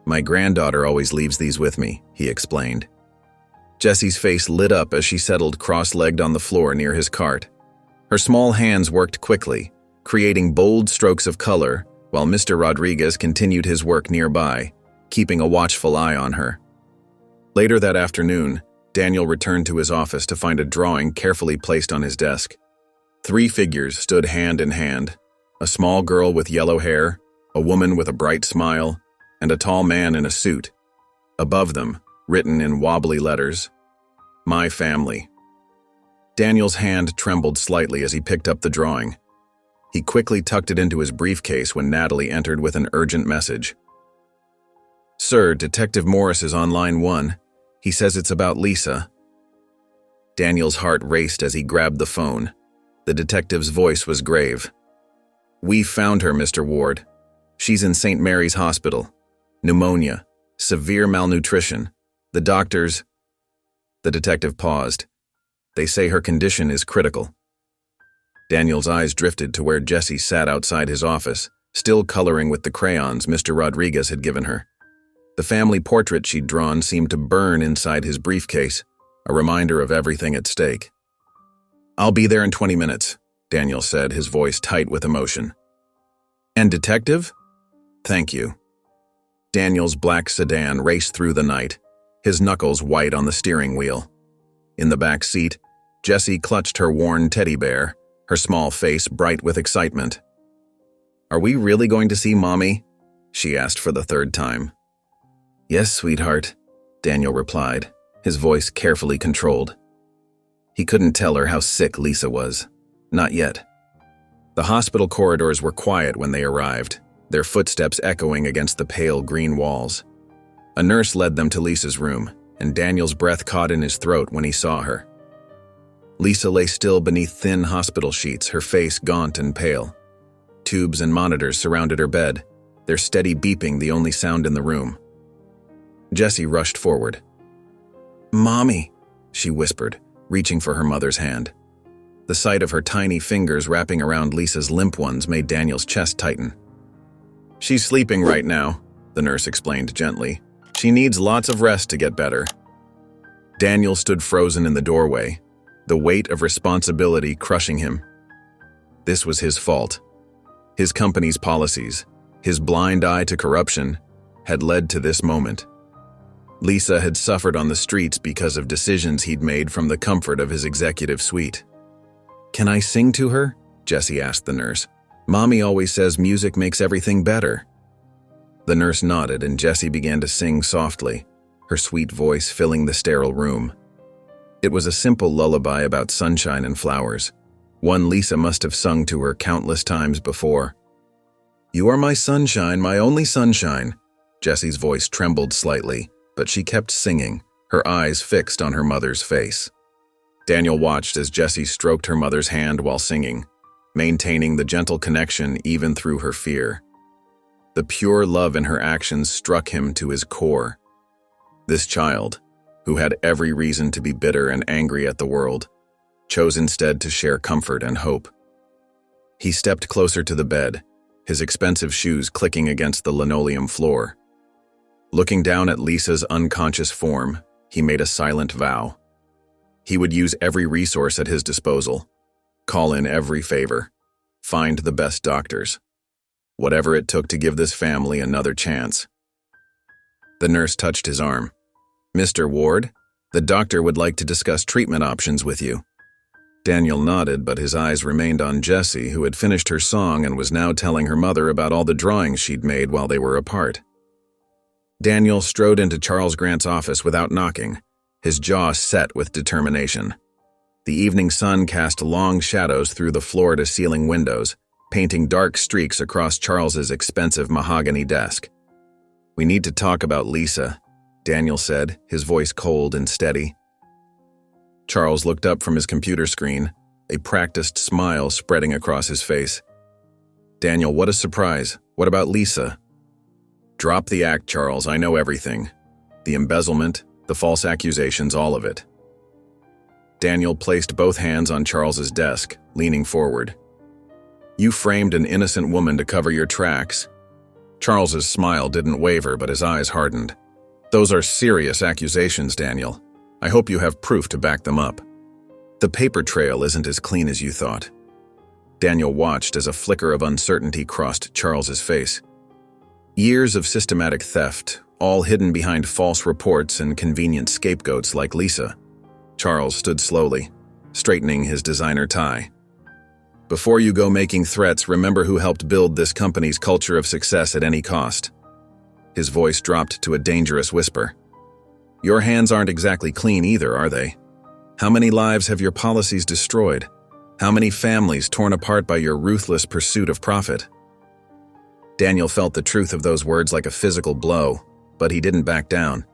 "My granddaughter always leaves these with me," he explained. Jessie's face lit up as she settled cross-legged on the floor near his cart. Her small hands worked quickly, creating bold strokes of color, while Mr. Rodriguez continued his work nearby, keeping a watchful eye on her. Later that afternoon, Daniel returned to his office to find a drawing carefully placed on his desk. 3 figures stood hand in hand, a small girl with yellow hair, a woman with a bright smile, and a tall man in a suit. Above them, written in wobbly letters, "My family." Daniel's hand trembled slightly as he picked up the drawing. He quickly tucked it into his briefcase when Natalie entered with an urgent message. "Sir, Detective Morris is on line 1. He says it's about Lisa." Daniel's heart raced as he grabbed the phone. The detective's voice was grave. "We found her, Mr. Ward. She's in St. Mary's Hospital. Pneumonia. Severe malnutrition. The doctors—" The detective paused. "They say her condition is critical." Daniel's eyes drifted to where Jessie sat outside his office, still coloring with the crayons Mr. Rodriguez had given her. The family portrait she'd drawn seemed to burn inside his briefcase, a reminder of everything at stake. "I'll be there in 20 minutes, Daniel said, his voice tight with emotion. "And detective?" "Thank you." Daniel's black sedan raced through the night, his knuckles white on the steering wheel. In the back seat, Jessie clutched her worn teddy bear, her small face bright with excitement. "Are we really going to see Mommy?" she asked for the 3rd time. "Yes, sweetheart," Daniel replied, his voice carefully controlled. He couldn't tell her how sick Lisa was. Not yet. The hospital corridors were quiet when they arrived, their footsteps echoing against the pale green walls. A nurse led them to Lisa's room, and Daniel's breath caught in his throat when he saw her. Lisa lay still beneath thin hospital sheets, her face gaunt and pale. Tubes and monitors surrounded her bed, their steady beeping the only sound in the room. Jessie rushed forward. "Mommy," she whispered, reaching for her mother's hand. The sight of her tiny fingers wrapping around Lisa's limp ones made Daniel's chest tighten. "She's sleeping right now," the nurse explained gently. "She needs lots of rest to get better." Daniel stood frozen in the doorway, the weight of responsibility crushing him. This was his fault. His company's policies, his blind eye to corruption, had led to this moment. Lisa had suffered on the streets because of decisions he'd made from the comfort of his executive suite. "Can I sing to her?" Jessie asked the nurse. "Mommy always says music makes everything better." The nurse nodded and Jessie began to sing softly, her sweet voice filling the sterile room. It was a simple lullaby about sunshine and flowers, one Lisa must have sung to her countless times before. "You are my sunshine, my only sunshine." Jessie's voice trembled slightly, but she kept singing, her eyes fixed on her mother's face. Daniel watched as Jessie stroked her mother's hand while singing, maintaining the gentle connection even through her fear. The pure love in her actions struck him to his core. This child, who had every reason to be bitter and angry at the world, chose instead to share comfort and hope. He stepped closer to the bed, his expensive shoes clicking against the linoleum floor. Looking down at Lisa's unconscious form, he made a silent vow. He would use every resource at his disposal, call in every favor, find the best doctors, whatever it took to give this family another chance. The nurse touched his arm. "Mr. Ward, the doctor would like to discuss treatment options with you." Daniel nodded, but his eyes remained on Jessie, who had finished her song and was now telling her mother about all the drawings she'd made while they were apart. Daniel strode into Charles Grant's office without knocking, his jaw set with determination. The evening sun cast long shadows through the floor-to-ceiling windows, painting dark streaks across Charles's expensive mahogany desk. "We need to talk about Lisa," Daniel said, his voice cold and steady. Charles looked up from his computer screen, a practiced smile spreading across his face. "Daniel, what a surprise. What about Lisa?" "Drop the act, Charles. I know everything. The embezzlement, the false accusations, all of it." Daniel placed both hands on Charles's desk, leaning forward. "You framed an innocent woman to cover your tracks." Charles's smile didn't waver, but his eyes hardened. "Those are serious accusations, Daniel. I hope you have proof to back them up. The paper trail isn't as clean as you thought." Daniel watched as a flicker of uncertainty crossed Charles's face. Years of systematic theft, all hidden behind false reports and convenient scapegoats like Lisa. Charles stood slowly, straightening his designer tie. "Before you go making threats, remember who helped build this company's culture of success at any cost." His voice dropped to a dangerous whisper. "Your hands aren't exactly clean either, are they? How many lives have your policies destroyed? How many families torn apart by your ruthless pursuit of profit?" Daniel felt the truth of those words like a physical blow, but he didn't back down.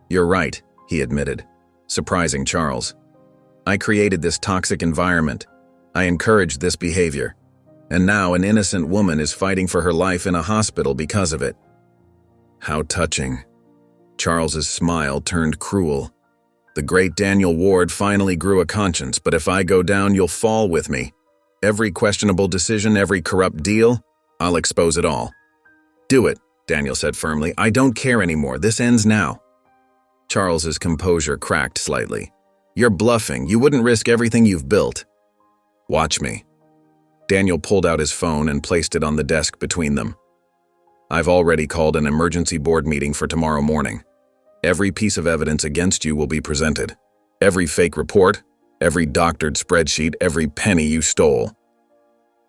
"You're right," he admitted, surprising Charles. "I created this toxic environment. I encouraged this behavior. And now an innocent woman is fighting for her life in a hospital because of it." How touching. Charles's smile turned cruel. "The great Daniel Ward finally grew a conscience, but if I go down, you'll fall with me. Every questionable decision, every corrupt deal, I'll expose it all." "Do it," Daniel said firmly. "I don't care anymore. This ends now." Charles's composure cracked slightly. "You're bluffing. You wouldn't risk everything you've built." "Watch me." Daniel pulled out his phone and placed it on the desk between them. "I've already called an emergency board meeting for tomorrow morning. Every piece of evidence against you will be presented. Every fake report, every doctored spreadsheet, every penny you stole."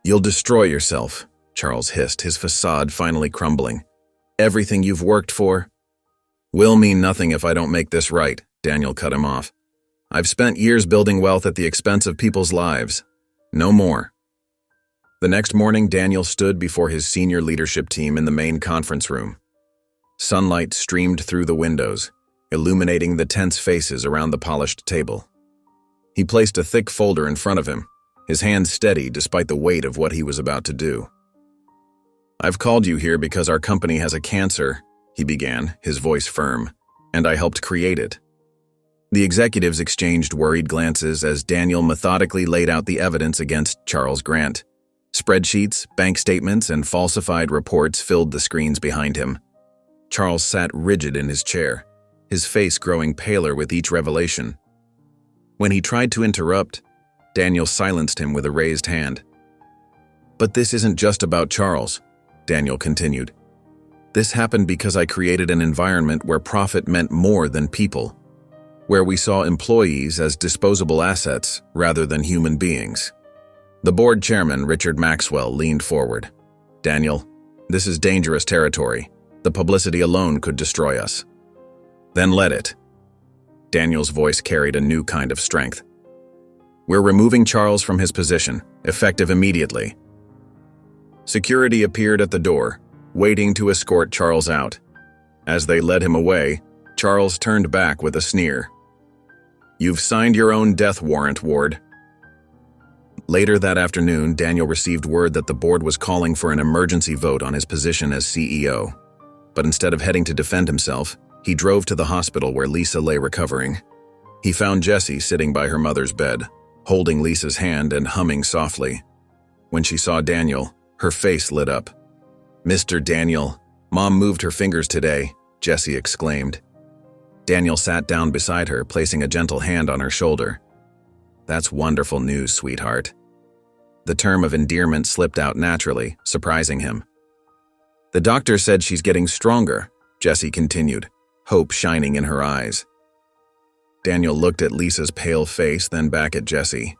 "You'll destroy yourself," Charles hissed, his facade finally crumbling. "Everything you've worked for." "Will mean nothing if I don't make this right," Daniel cut him off. "I've spent years building wealth at the expense of people's lives. No more." The next morning, Daniel stood before his senior leadership team in the main conference room. Sunlight streamed through the windows, illuminating the tense faces around the polished table. He placed a thick folder in front of him, his hand steady despite the weight of what he was about to do. "I've called you here because our company has a cancer," he began, his voice firm, "and I helped create it." The executives exchanged worried glances as Daniel methodically laid out the evidence against Charles Grant. Spreadsheets, bank statements, and falsified reports filled the screens behind him. Charles sat rigid in his chair, his face growing paler with each revelation. When he tried to interrupt, Daniel silenced him with a raised hand. "But this isn't just about Charles," Daniel continued. "This happened because I created an environment where profit meant more than people, where we saw employees as disposable assets rather than human beings." The board chairman, Richard Maxwell, leaned forward. "Daniel, this is dangerous territory. The publicity alone could destroy us." "Then let it." Daniel's voice carried a new kind of strength. "We're removing Charles from his position, effective immediately." Security appeared at the door, waiting to escort Charles out. As they led him away, Charles turned back with a sneer. "You've signed your own death warrant, Ward." Later that afternoon, Daniel received word that the board was calling for an emergency vote on his position as CEO. But instead of heading to defend himself, he drove to the hospital where Lisa lay recovering. He found Jessie sitting by her mother's bed, holding Lisa's hand and humming softly. When she saw Daniel, her face lit up. "Mr. Daniel, Mom moved her fingers today," Jessie exclaimed. Daniel sat down beside her, placing a gentle hand on her shoulder. "That's wonderful news, sweetheart." The term of endearment slipped out naturally, surprising him. "The doctor said she's getting stronger," Jessie continued, hope shining in her eyes. Daniel looked at Lisa's pale face, then back at Jessie.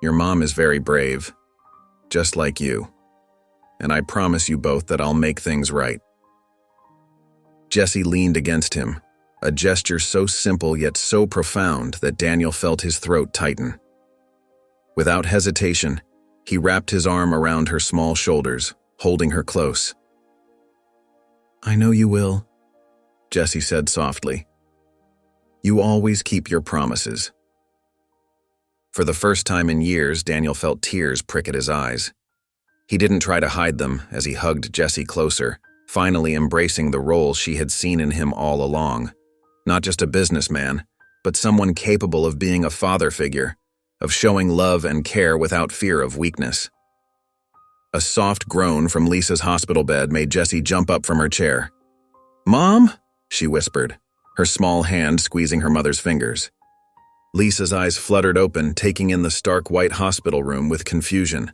"Your mom is very brave, just like you. And I promise you both that I'll make things right." Jessie leaned against him, a gesture so simple yet so profound that Daniel felt his throat tighten. Without hesitation, he wrapped his arm around her small shoulders, holding her close. "I know you will," Jessie said softly. "You always keep your promises." For the first time in years, Daniel felt tears prick at his eyes. He didn't try to hide them as he hugged Jessie closer, finally embracing the role she had seen in him all along. Not just a businessman, but someone capable of being a father figure, of showing love and care without fear of weakness. A soft groan from Lisa's hospital bed made Jessie jump up from her chair. "Mom?" she whispered, her small hand squeezing her mother's fingers. Lisa's eyes fluttered open, taking in the stark white hospital room with confusion.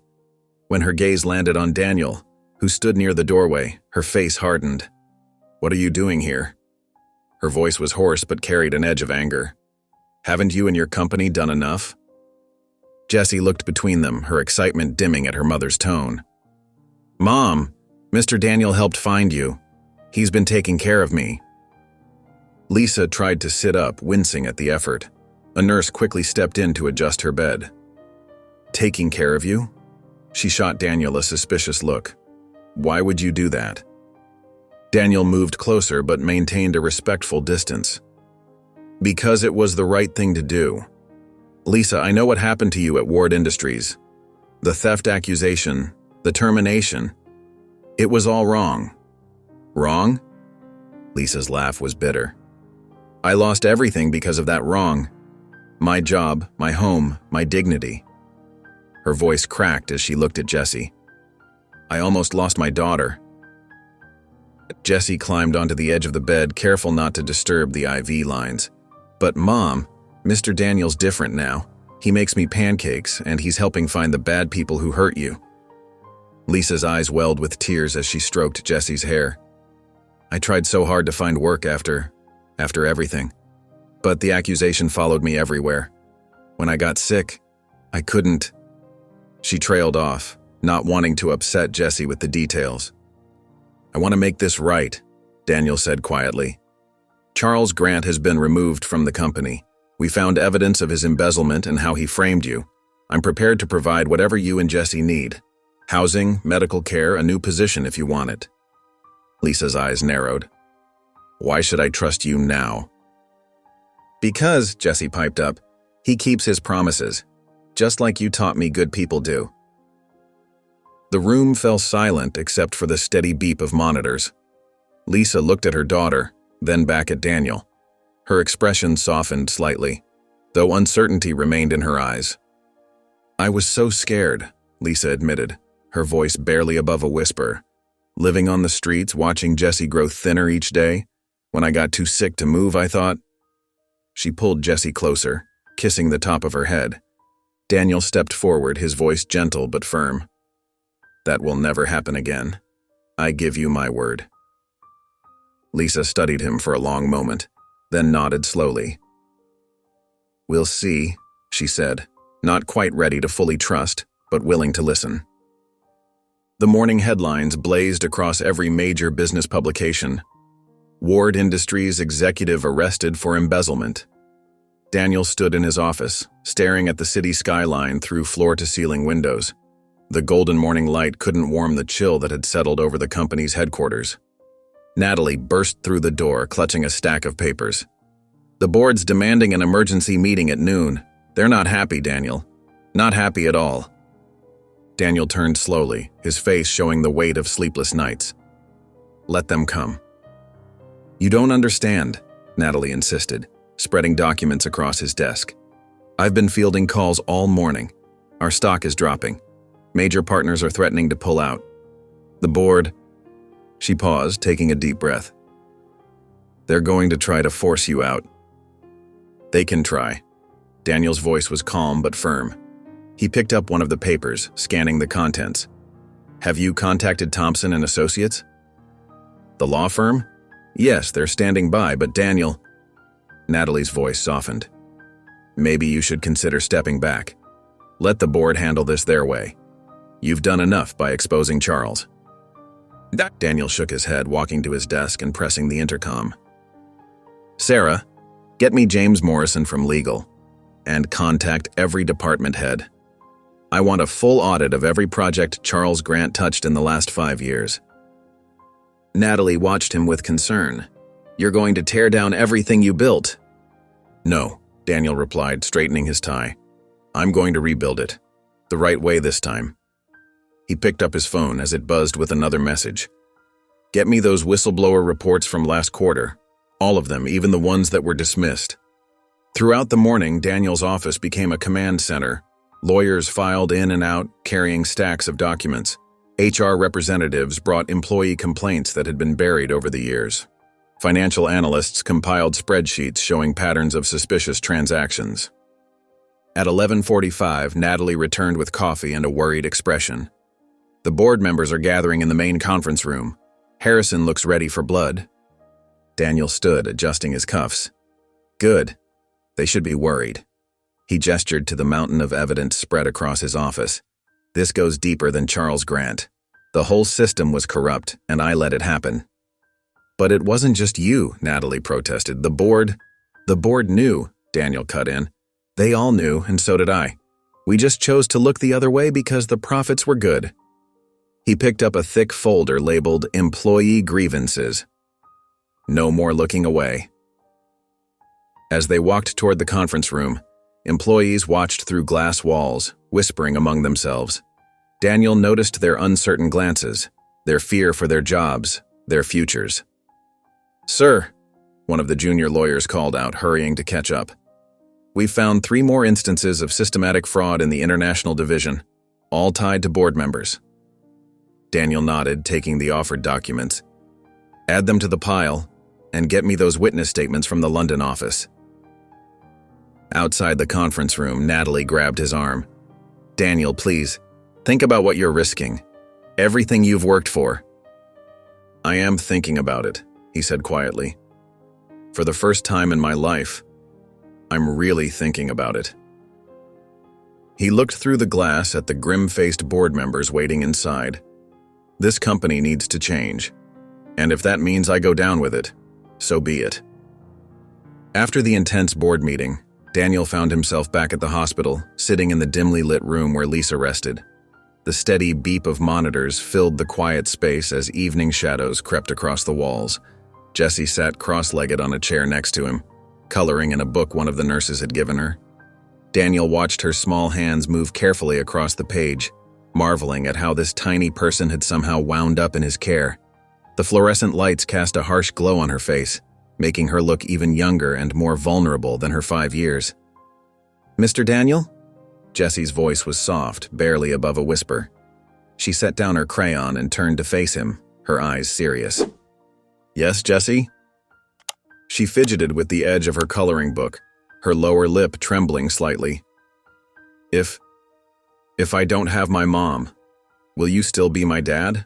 When her gaze landed on Daniel, who stood near the doorway, her face hardened. "What are you doing here?" Her voice was hoarse but carried an edge of anger. "Haven't you and your company done enough?" Jessie looked between them, her excitement dimming at her mother's tone. "Mom, Mr. Daniel helped find you. He's been taking care of me." Lisa tried to sit up, wincing at the effort. A nurse quickly stepped in to adjust her bed. "Taking care of you?" She shot Daniel a suspicious look. "Why would you do that?" Daniel moved closer but maintained a respectful distance. "Because it was the right thing to do. Lisa, I know what happened to you at Ward Industries. The theft accusation, the termination. It was all wrong." "Wrong?" Lisa's laugh was bitter. "I lost everything because of that wrong. My job, my home, my dignity." Her voice cracked as she looked at Jessie. "I almost lost my daughter." Jessie climbed onto the edge of the bed, careful not to disturb the IV lines. "But Mom, Mr. Daniel's different now. He makes me pancakes, and he's helping find the bad people who hurt you." Lisa's eyes welled with tears as she stroked Jessie's hair. "I tried so hard to find work after everything. But the accusation followed me everywhere. When I got sick, I couldn't." She trailed off, not wanting to upset Jessie with the details. "I want to make this right," Daniel said quietly. "Charles Grant has been removed from the company. We found evidence of his embezzlement and how he framed you. I'm prepared to provide whatever you and Jessie need. Housing, medical care, a new position if you want it." Lisa's eyes narrowed. "Why should I trust you now?" "Because," Jessie piped up, "he keeps his promises, just like you taught me good people do." The room fell silent except for the steady beep of monitors. Lisa looked at her daughter, then back at Daniel. Her expression softened slightly, though uncertainty remained in her eyes. "I was so scared," Lisa admitted, her voice barely above a whisper. "Living on the streets, watching Jesse grow thinner each day. When I got too sick to move, I thought." She pulled Jesse closer, kissing the top of her head. Daniel stepped forward, his voice gentle but firm. "That will never happen again. I give you my word." Lisa studied him for a long moment, then nodded slowly. "We'll see," she said, not quite ready to fully trust, but willing to listen. The morning headlines blazed across every major business publication. Ward Industries executive arrested for embezzlement. Daniel stood in his office, staring at the city skyline through floor-to-ceiling windows. The golden morning light couldn't warm the chill that had settled over the company's headquarters. Natalie burst through the door, clutching a stack of papers. "The board's demanding an emergency meeting at noon. They're not happy, Daniel. Not happy at all." Daniel turned slowly, his face showing the weight of sleepless nights. "Let them come." "You don't understand," Natalie insisted, spreading documents across his desk. "I've been fielding calls all morning. Our stock is dropping. Major partners are threatening to pull out. The board—" She paused, taking a deep breath. "They're going to try to force you out." "They can try." Daniel's voice was calm but firm. He picked up one of the papers, scanning the contents. "Have you contacted Thompson and Associates?" "The law firm? Yes, they're standing by, but Daniel—" Natalie's voice softened. "Maybe you should consider stepping back. Let the board handle this their way. You've done enough by exposing Charles." Daniel shook his head, walking to his desk and pressing the intercom. "Sarah, get me James Morrison from legal, and contact every department head. I want a full audit of every project Charles Grant touched in the last 5 years." Natalie watched him with concern. "You're going to tear down everything you built." "No," Daniel replied, straightening his tie. "I'm going to rebuild it. The right way this time." He picked up his phone as it buzzed with another message. "Get me those whistleblower reports from last quarter. All of them, even the ones that were dismissed." Throughout the morning, Daniel's office became a command center. Lawyers filed in and out, carrying stacks of documents. HR representatives brought employee complaints that had been buried over the years. Financial analysts compiled spreadsheets showing patterns of suspicious transactions. At 11:45, Natalie returned with coffee and a worried expression. "The board members are gathering in the main conference room. Harrison looks ready for blood." Daniel stood, adjusting his cuffs. "Good. They should be worried." He gestured to the mountain of evidence spread across his office. "This goes deeper than Charles Grant. The whole system was corrupt, and I let it happen." "But it wasn't just you," Natalie protested. The board knew," Daniel cut in. "They all knew, and so did I. We just chose to look the other way because the profits were good." He picked up a thick folder labeled Employee Grievances. No more looking away. As they walked toward the conference room, employees watched through glass walls, whispering among themselves. Daniel noticed their uncertain glances, their fear for their jobs, their futures. "Sir," one of the junior lawyers called out, hurrying to catch up. "We've found 3 more instances of systematic fraud in the international division, all tied to board members." Daniel nodded, taking the offered documents. "Add them to the pile, and get me those witness statements from the London office." Outside the conference room, Natalie grabbed his arm. "Daniel, please, think about what you're risking. Everything you've worked for." "I am thinking about it," he said quietly. "For the first time in my life, I'm really thinking about it." He looked through the glass at the grim-faced board members waiting inside. This company needs to change, and if that means I go down with it, so be it. After the intense board meeting, Daniel found himself back at the hospital, sitting in the dimly lit room where Lisa rested. The steady beep of monitors filled the quiet space as evening shadows crept across the walls. Jessie sat cross-legged on a chair next to him, coloring in a book one of the nurses had given her. Daniel watched her small hands move carefully across the page, marveling at how this tiny person had somehow wound up in his care. The fluorescent lights cast a harsh glow on her face, making her look even younger and more vulnerable than her 5 years. "Mr. Daniel?" Jessie's voice was soft, barely above a whisper. She set down her crayon and turned to face him, her eyes serious. "Yes, Jessie?" She fidgeted with the edge of her coloring book, her lower lip trembling slightly. If I don't have my mom, will you still be my dad?"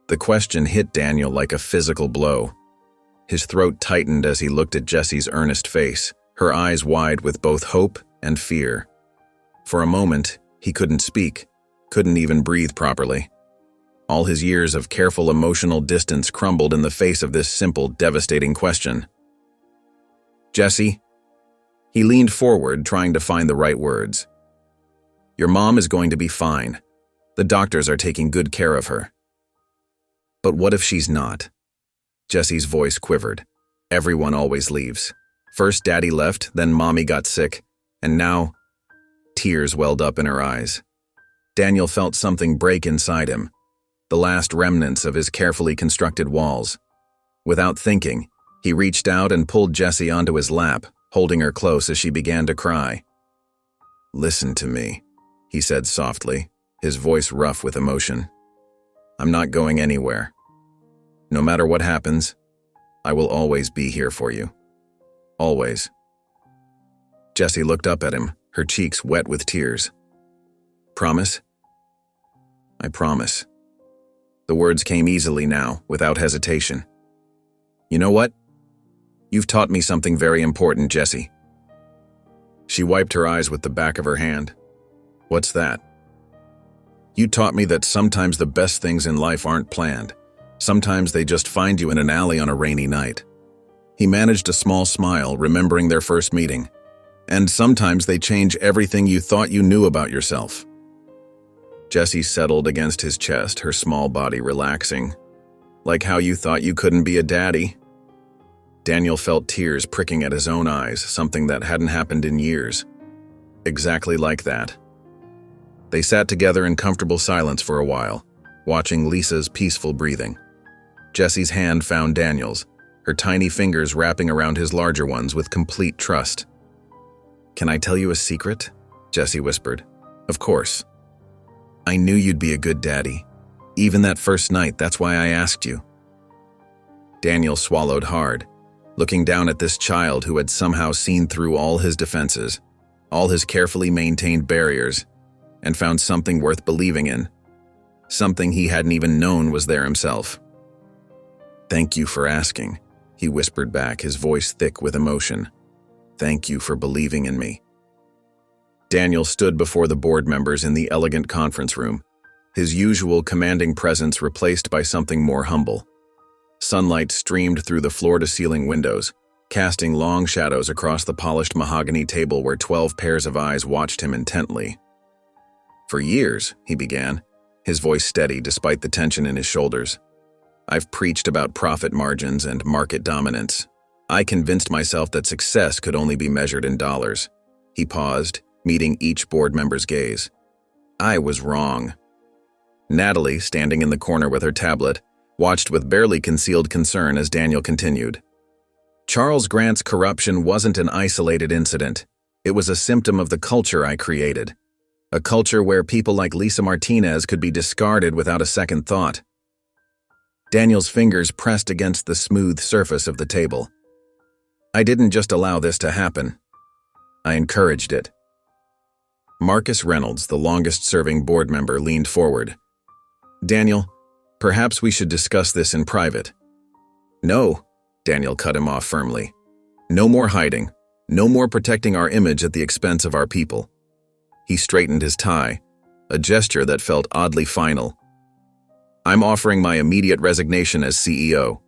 The question hit Daniel like a physical blow. His throat tightened as he looked at Jessie's earnest face, her eyes wide with both hope and fear. For a moment, he couldn't speak, couldn't even breathe properly. All his years of careful emotional distance crumbled in the face of this simple, devastating question. "Jessie?" He leaned forward, trying to find the right words. "Your mom is going to be fine. The doctors are taking good care of her." "But what if she's not?" Jessie's voice quivered. "Everyone always leaves. First Daddy left, then Mommy got sick, and now—" Tears welled up in her eyes. Daniel felt something break inside him, the last remnants of his carefully constructed walls. Without thinking, he reached out and pulled Jessie onto his lap, holding her close as she began to cry. "Listen to me," he said softly, his voice rough with emotion. "I'm not going anywhere. No matter what happens, I will always be here for you. Always." Jessie looked up at him, her cheeks wet with tears. "Promise?" "I promise." The words came easily now, without hesitation. "You know what? You've taught me something very important, Jessie." She wiped her eyes with the back of her hand. "What's that?" "You taught me that sometimes the best things in life aren't planned. Sometimes they just find you in an alley on a rainy night." He managed a small smile, remembering their first meeting. "And sometimes they change everything you thought you knew about yourself." Jessie settled against his chest, her small body relaxing. "Like how you thought you couldn't be a daddy?" Daniel felt tears pricking at his own eyes, something that hadn't happened in years. Exactly like that. They sat together in comfortable silence for a while, watching Lisa's peaceful breathing. Jessie's hand found Daniel's, her tiny fingers wrapping around his larger ones with complete trust. "Can I tell you a secret?" Jessie whispered. "Of course. I knew you'd be a good daddy. Even that first night, that's why I asked you." Daniel swallowed hard, looking down at this child who had somehow seen through all his defenses, all his carefully maintained barriers, and found something worth believing in. Something he hadn't even known was there himself. "Thank you for asking," he whispered back, his voice thick with emotion. "Thank you for believing in me." Daniel stood before the board members in the elegant conference room, his usual commanding presence replaced by something more humble. Sunlight streamed through the floor-to-ceiling windows, casting long shadows across the polished mahogany table where 12 pairs of eyes watched him intently. "For years," he began, his voice steady despite the tension in his shoulders, "I've preached about profit margins and market dominance. I convinced myself that success could only be measured in dollars." He paused, meeting each board member's gaze. "I was wrong." Natalie, standing in the corner with her tablet, watched with barely concealed concern as Daniel continued. "Charles Grant's corruption wasn't an isolated incident. It was a symptom of the culture I created. A culture where people like Lisa Martinez could be discarded without a second thought." Daniel's fingers pressed against the smooth surface of the table. "I didn't just allow this to happen. I encouraged it." Marcus Reynolds, the longest-serving board member, leaned forward. "Daniel, perhaps we should discuss this in private." "No," Daniel cut him off firmly. "No more hiding. No more protecting our image at the expense of our people." He straightened his tie, a gesture that felt oddly final. "I'm offering my immediate resignation as CEO."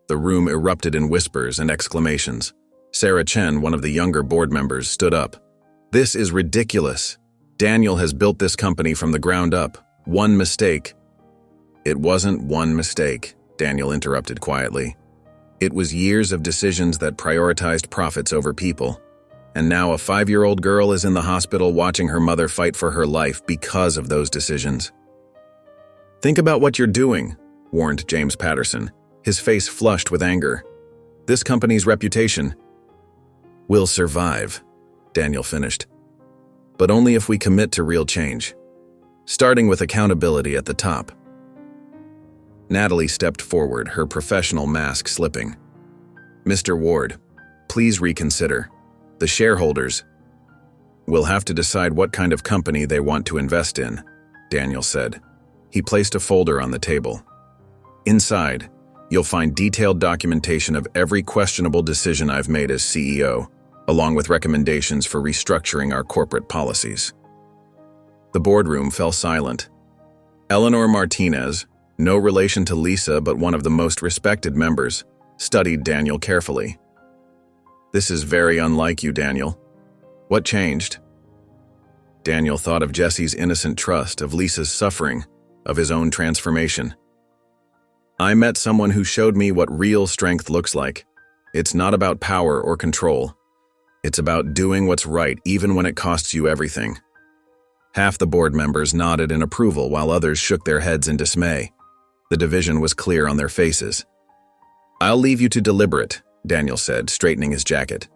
The room erupted in whispers and exclamations. Sarah Chen, one of the younger board members, stood up. "This is ridiculous. Daniel has built this company from the ground up. One mistake." "It wasn't one mistake," Daniel interrupted quietly. "It was years of decisions that prioritized profits over people. And now a 5-year-old girl is in the hospital watching her mother fight for her life because of those decisions. Think about what you're doing. warned James Patterson, his face flushed with anger. "This company's reputation will survive," Daniel finished. "But only if we commit to real change, starting with accountability at the top." Natalie stepped forward, her professional mask slipping. "Mr. Ward, please reconsider. The shareholders will have to decide what kind of company they want to invest in," Daniel said. He placed a folder on the table. "Inside, you'll find detailed documentation of every questionable decision I've made as CEO, along with recommendations for restructuring our corporate policies." The boardroom fell silent. Eleanor Martinez, no relation to Lisa but one of the most respected members, studied Daniel carefully. "This is very unlike you, Daniel. What changed?" Daniel thought of Jesse's innocent trust, of Lisa's suffering, of his own transformation. "I met someone who showed me what real strength looks like. It's not about power or control. It's about doing what's right even when it costs you everything." Half the board members nodded in approval while others shook their heads in dismay. The division was clear on their faces. "I'll leave you to deliberate," Daniel said, straightening his jacket.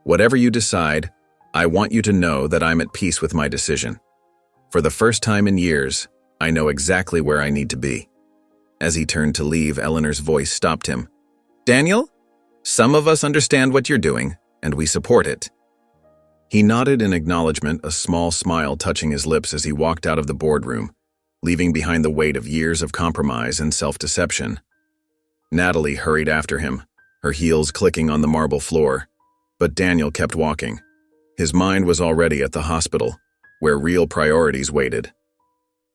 "Whatever you decide, I want you to know that I'm at peace with my decision. For the first time in years, I know exactly where I need to be." As he turned to leave, Eleanor's voice stopped him. "Daniel, some of us understand what you're doing, and we support it." He nodded in acknowledgement, a small smile touching his lips as he walked out of the boardroom, leaving behind the weight of years of compromise and self-deception. Natalie hurried after him, her heels clicking on the marble floor, but Daniel kept walking. His mind was already at the hospital, where real priorities waited.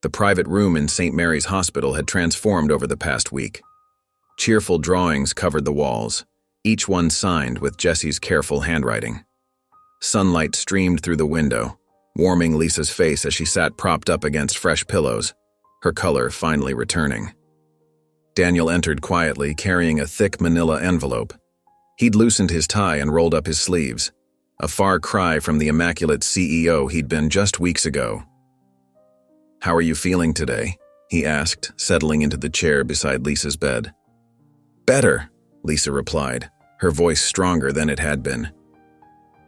The private room in St. Mary's Hospital had transformed over the past week. Cheerful drawings covered the walls, each one signed with Jesse's careful handwriting. Sunlight streamed through the window, warming Lisa's face as she sat propped up against fresh pillows, her color finally returning. Daniel entered quietly, carrying a thick manila envelope. He'd loosened his tie and rolled up his sleeves, a far cry from the immaculate CEO he'd been just weeks ago. "How are you feeling today?" he asked, settling into the chair beside Lisa's bed. "Better," Lisa replied, her voice stronger than it had been.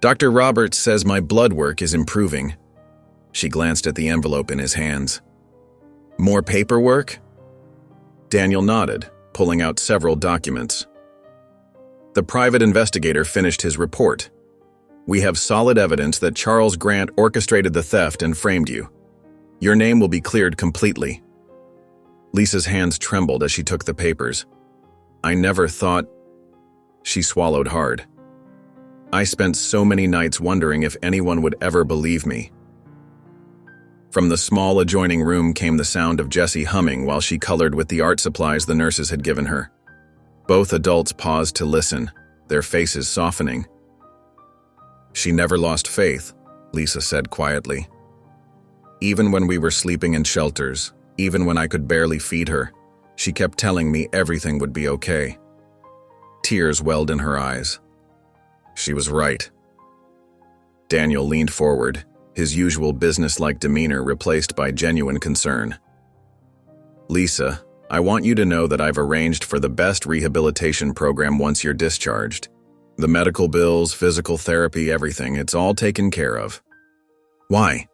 "Dr. Roberts says my blood work is improving." She glanced at the envelope in his hands. "More paperwork?" Daniel nodded, pulling out several documents. The private investigator finished his report. "We have solid evidence that Charles Grant orchestrated the theft and framed you. Your name will be cleared completely." Lisa's hands trembled as she took the papers. "I never thought—" She swallowed hard. "I spent so many nights wondering if anyone would ever believe me." From the small adjoining room came the sound of Jessie humming while she colored with the art supplies the nurses had given her. Both adults paused to listen, their faces softening. "She never lost faith," Lisa said quietly. "Even when we were sleeping in shelters, even when I could barely feed her, she kept telling me everything would be okay." Tears welled in her eyes. She was right. Daniel leaned forward, his usual businesslike demeanor replaced by genuine concern. "Lisa, I want you to know that I've arranged for the best rehabilitation program once you're discharged. The medical bills, physical therapy, everything, it's all taken care of." "Why?"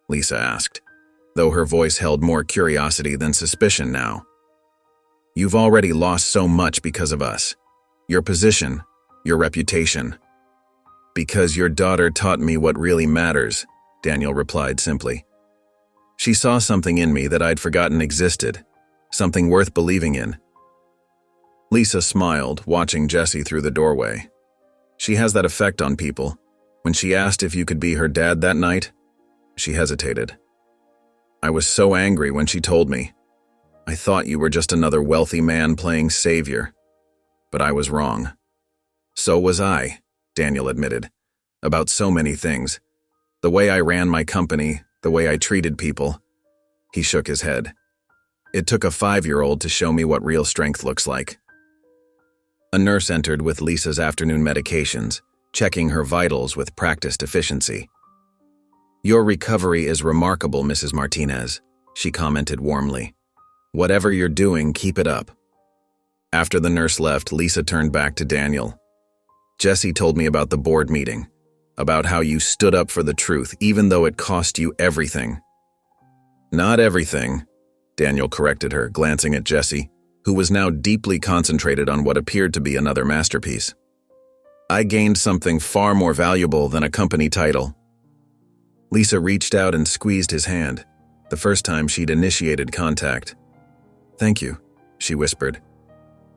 Lisa asked, though her voice held more curiosity than suspicion now. "You've already lost so much because of us. Your position, your reputation." "Because your daughter taught me what really matters," Daniel replied simply. "She saw something in me that I'd forgotten existed, something worth believing in." Lisa smiled, watching Jessie through the doorway. She has that effect on people. When she asked if you could be her dad that night, she hesitated. "I was so angry when she told me. I thought you were just another wealthy man playing savior. But I was wrong." "So was I," Daniel admitted, "about so many things. The way I ran my company, the way I treated people." He shook his head. "It took a 5-year-old to show me what real strength looks like." A nurse entered with Lisa's afternoon medications, checking her vitals with practiced efficiency. "Your recovery is remarkable, Mrs. Martinez," she commented warmly. Whatever you're doing, keep it up." After the nurse left, Lisa turned back to Daniel. "Jesse told me about the board meeting, about how you stood up for the truth, even though it cost you everything." "Not everything," Daniel corrected her, glancing at Jesse, who was now deeply concentrated on what appeared to be another masterpiece. "I gained something far more valuable than a company title." Lisa reached out and squeezed his hand, the first time she'd initiated contact. "Thank you," she whispered.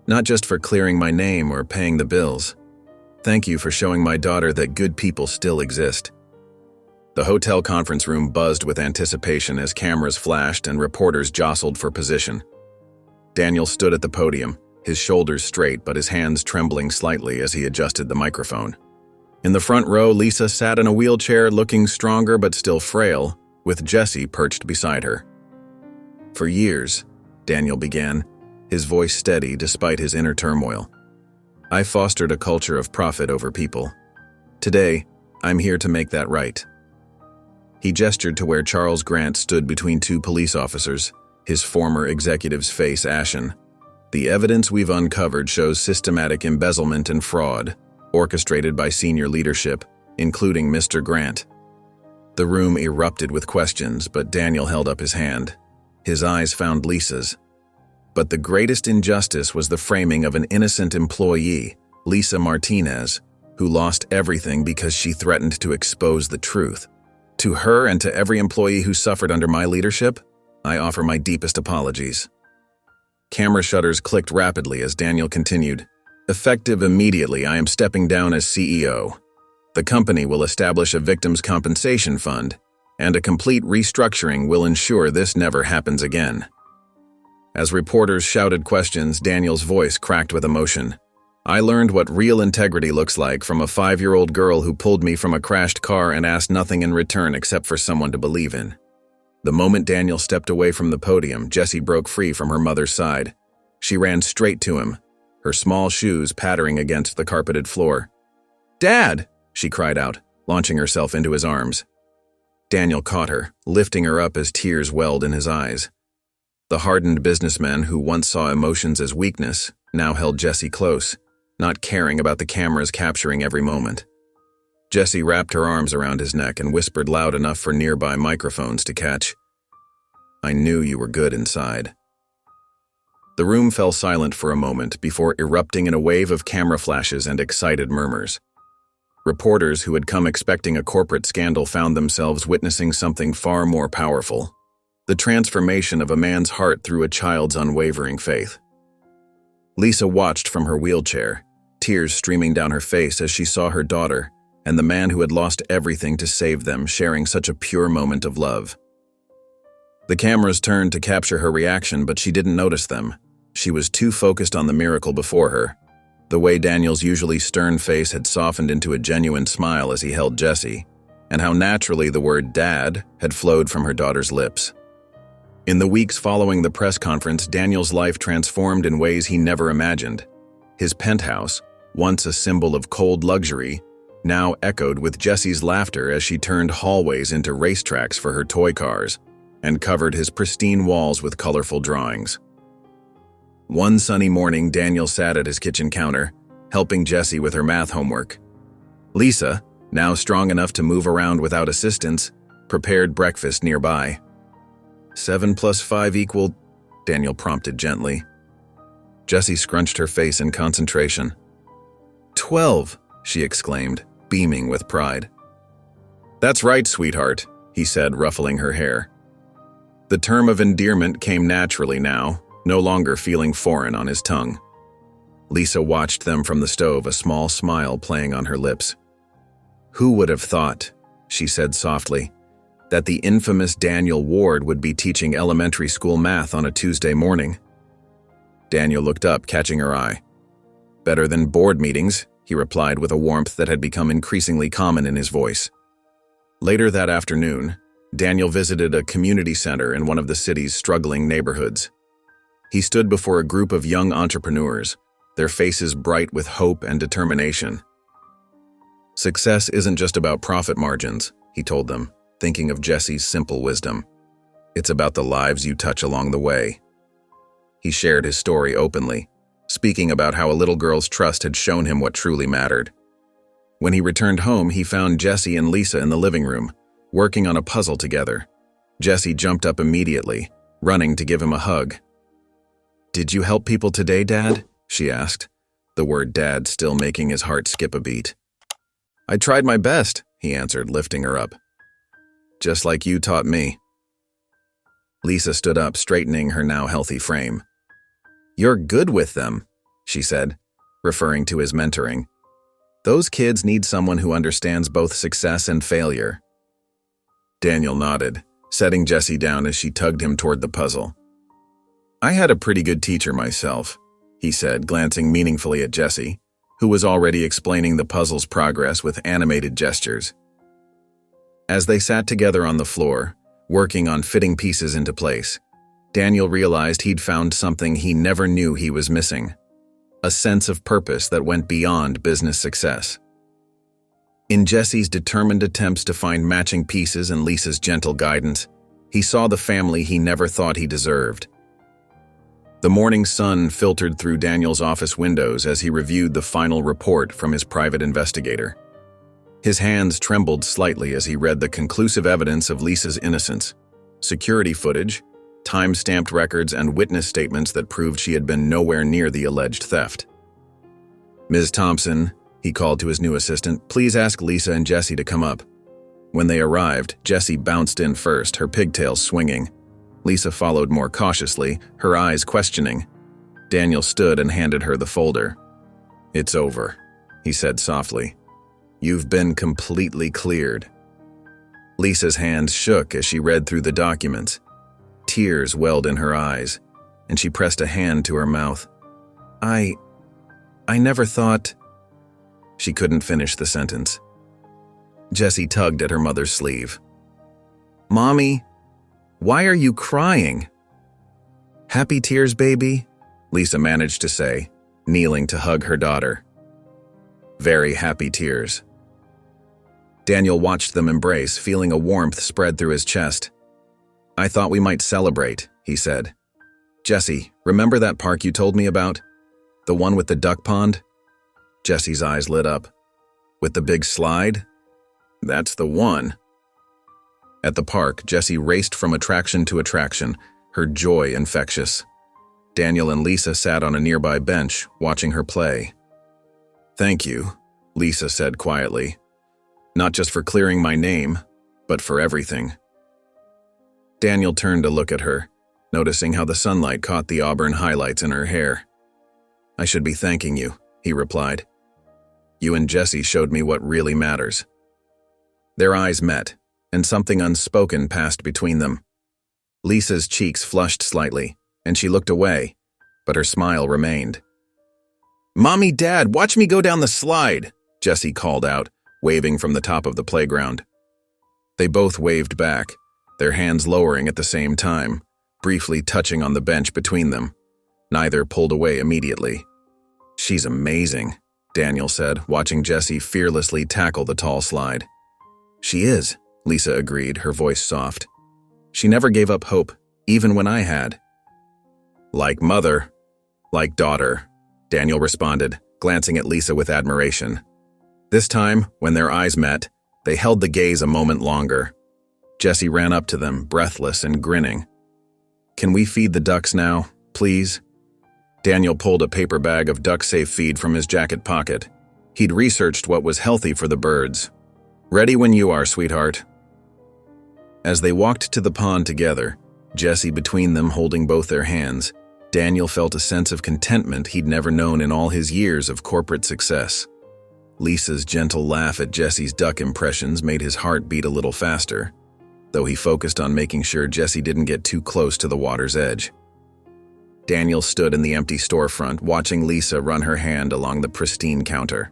"Not just for clearing my name or paying the bills. Thank you for showing my daughter that good people still exist." The hotel conference room buzzed with anticipation as cameras flashed and reporters jostled for position. Daniel stood at the podium, his shoulders straight but his hands trembling slightly as he adjusted the microphone. In the front row, Lisa sat in a wheelchair, looking stronger but still frail, with Jesse perched beside her. "For years," Daniel began, his voice steady despite his inner turmoil, "I fostered a culture of profit over people. Today, I'm here to make that right." He gestured to where Charles Grant stood between two police officers, his former executive's face ashen. "The evidence we've uncovered shows systematic embezzlement and fraud, orchestrated by senior leadership, including Mr. Grant." The room erupted with questions, but Daniel held up his hand. His eyes found Lisa's. But the greatest injustice was the framing of an innocent employee, Lisa Martinez, who lost everything because she threatened to expose the truth. To her and to every employee who suffered under my leadership, I offer my deepest apologies. Camera shutters clicked rapidly as Daniel continued. "Effective immediately, I am stepping down as CEO. The company will establish a victims' compensation fund, and a complete restructuring will ensure this never happens again." As reporters shouted questions, Daniel's voice cracked with emotion. "I learned what real integrity looks like from a 5-year-old girl who pulled me from a crashed car and asked nothing in return except for someone to believe in." The moment Daniel stepped away from the podium, Jessie broke free from her mother's side. She ran straight to him, her small shoes pattering against the carpeted floor. "Dad!" she cried out, launching herself into his arms. Daniel caught her, lifting her up as tears welled in his eyes. The hardened businessman who once saw emotions as weakness now held Jessie close, not caring about the cameras capturing every moment. Jessie wrapped her arms around his neck and whispered loud enough for nearby microphones to catch. "I knew you were good inside." The room fell silent for a moment before erupting in a wave of camera flashes and excited murmurs. Reporters who had come expecting a corporate scandal found themselves witnessing something far more powerful: the transformation of a man's heart through a child's unwavering faith. Lisa watched from her wheelchair, tears streaming down her face as she saw her daughter and the man who had lost everything to save them sharing such a pure moment of love. The cameras turned to capture her reaction, but she didn't notice them. She was too focused on the miracle before her. The way Daniel's usually stern face had softened into a genuine smile as he held Jessie, and how naturally the word "Dad" had flowed from her daughter's lips. In the weeks following the press conference, Daniel's life transformed in ways he never imagined. His penthouse, once a symbol of cold luxury, now echoed with Jessie's laughter as she turned hallways into racetracks for her toy cars and covered his pristine walls with colorful drawings. One sunny morning, Daniel sat at his kitchen counter, helping Jessie with her math homework. Lisa, now strong enough to move around without assistance, prepared breakfast nearby. 7 + 5 = Daniel prompted gently. Jessie scrunched her face in concentration. 12, she exclaimed, beaming with pride. That's right, sweetheart, he said, ruffling her hair. The term of endearment came naturally now, no longer feeling foreign on his tongue. Lisa watched them from the stove, a small smile playing on her lips. Who would have thought, she said softly, that the infamous Daniel Ward would be teaching elementary school math on a Tuesday morning? Daniel looked up, catching her eye. Better than board meetings, he replied with a warmth that had become increasingly common in his voice. Later that afternoon, Daniel visited a community center in one of the city's struggling neighborhoods. He stood before a group of young entrepreneurs, their faces bright with hope and determination. Success isn't just about profit margins, he told them, thinking of Jessie's simple wisdom. It's about the lives you touch along the way. He shared his story openly, speaking about how a little girl's trust had shown him what truly mattered. When he returned home, he found Jesse and Lisa in the living room, working on a puzzle together. Jesse jumped up immediately, running to give him a hug. "Did you help people today, Dad?" she asked, the word dad still making his heart skip a beat. "I tried my best," he answered, lifting her up. "Just like you taught me." Lisa stood up, straightening her now healthy frame. "You're good with them," she said, referring to his mentoring. "Those kids need someone who understands both success and failure." Daniel nodded, setting Jesse down as she tugged him toward the puzzle. "I had a pretty good teacher myself," he said, glancing meaningfully at Jesse, who was already explaining the puzzle's progress with animated gestures. As they sat together on the floor, working on fitting pieces into place, Daniel realized he'd found something he never knew he was missing: a sense of purpose that went beyond business success. In Jesse's determined attempts to find matching pieces and Lisa's gentle guidance, he saw the family he never thought he deserved. The morning sun filtered through Daniel's office windows as he reviewed the final report from his private investigator. His hands trembled slightly as he read the conclusive evidence of Lisa's innocence: security footage, time-stamped records, and witness statements that proved she had been nowhere near the alleged theft. "Ms. Thompson," he called to his new assistant, "please ask Lisa and Jesse to come up." When they arrived, Jesse bounced in first, her pigtails swinging. Lisa followed more cautiously, her eyes questioning. Daniel stood and handed her the folder. "It's over," he said softly. "You've been completely cleared." Lisa's hands shook as she read through the documents. Tears welled in her eyes, and she pressed a hand to her mouth. I never thought..." She couldn't finish the sentence. Jesse tugged at her mother's sleeve. "Mommy, why are you crying?" "Happy tears, baby," Lisa managed to say, kneeling to hug her daughter. "Very happy tears." Daniel watched them embrace, feeling a warmth spread through his chest. "I thought we might celebrate," he said. "Jesse, remember that park you told me about? The one with the duck pond?" Jesse's eyes lit up. "With the big slide? That's the one." At the park, Jesse raced from attraction to attraction, her joy infectious. Daniel and Lisa sat on a nearby bench, watching her play. "Thank you," Lisa said quietly. "Not just for clearing my name, but for everything." Daniel turned to look at her, noticing how the sunlight caught the auburn highlights in her hair. "I should be thanking you," he replied. "You and Jesse showed me what really matters." Their eyes met, and something unspoken passed between them. Lisa's cheeks flushed slightly, and she looked away, but her smile remained. "Mommy, Dad, watch me go down the slide," Jesse called out, waving from the top of the playground. They both waved back, their hands lowering at the same time, briefly touching on the bench between them. Neither pulled away immediately. "She's amazing," Daniel said, watching Jesse fearlessly tackle the tall slide. "She is," Lisa agreed, her voice soft. "She never gave up hope, even when I had." "Like mother, like daughter," Daniel responded, glancing at Lisa with admiration. This time, when their eyes met, they held the gaze a moment longer. Jesse ran up to them, breathless and grinning. "Can we feed the ducks now, please?" Daniel pulled a paper bag of duck-safe feed from his jacket pocket. He'd researched what was healthy for the birds. "Ready when you are, sweetheart." As they walked to the pond together, Jesse between them holding both their hands, Daniel felt a sense of contentment he'd never known in all his years of corporate success. Lisa's gentle laugh at Jesse's duck impressions made his heart beat a little faster, though he focused on making sure Jesse didn't get too close to the water's edge. Daniel stood in the empty storefront, watching Lisa run her hand along the pristine counter.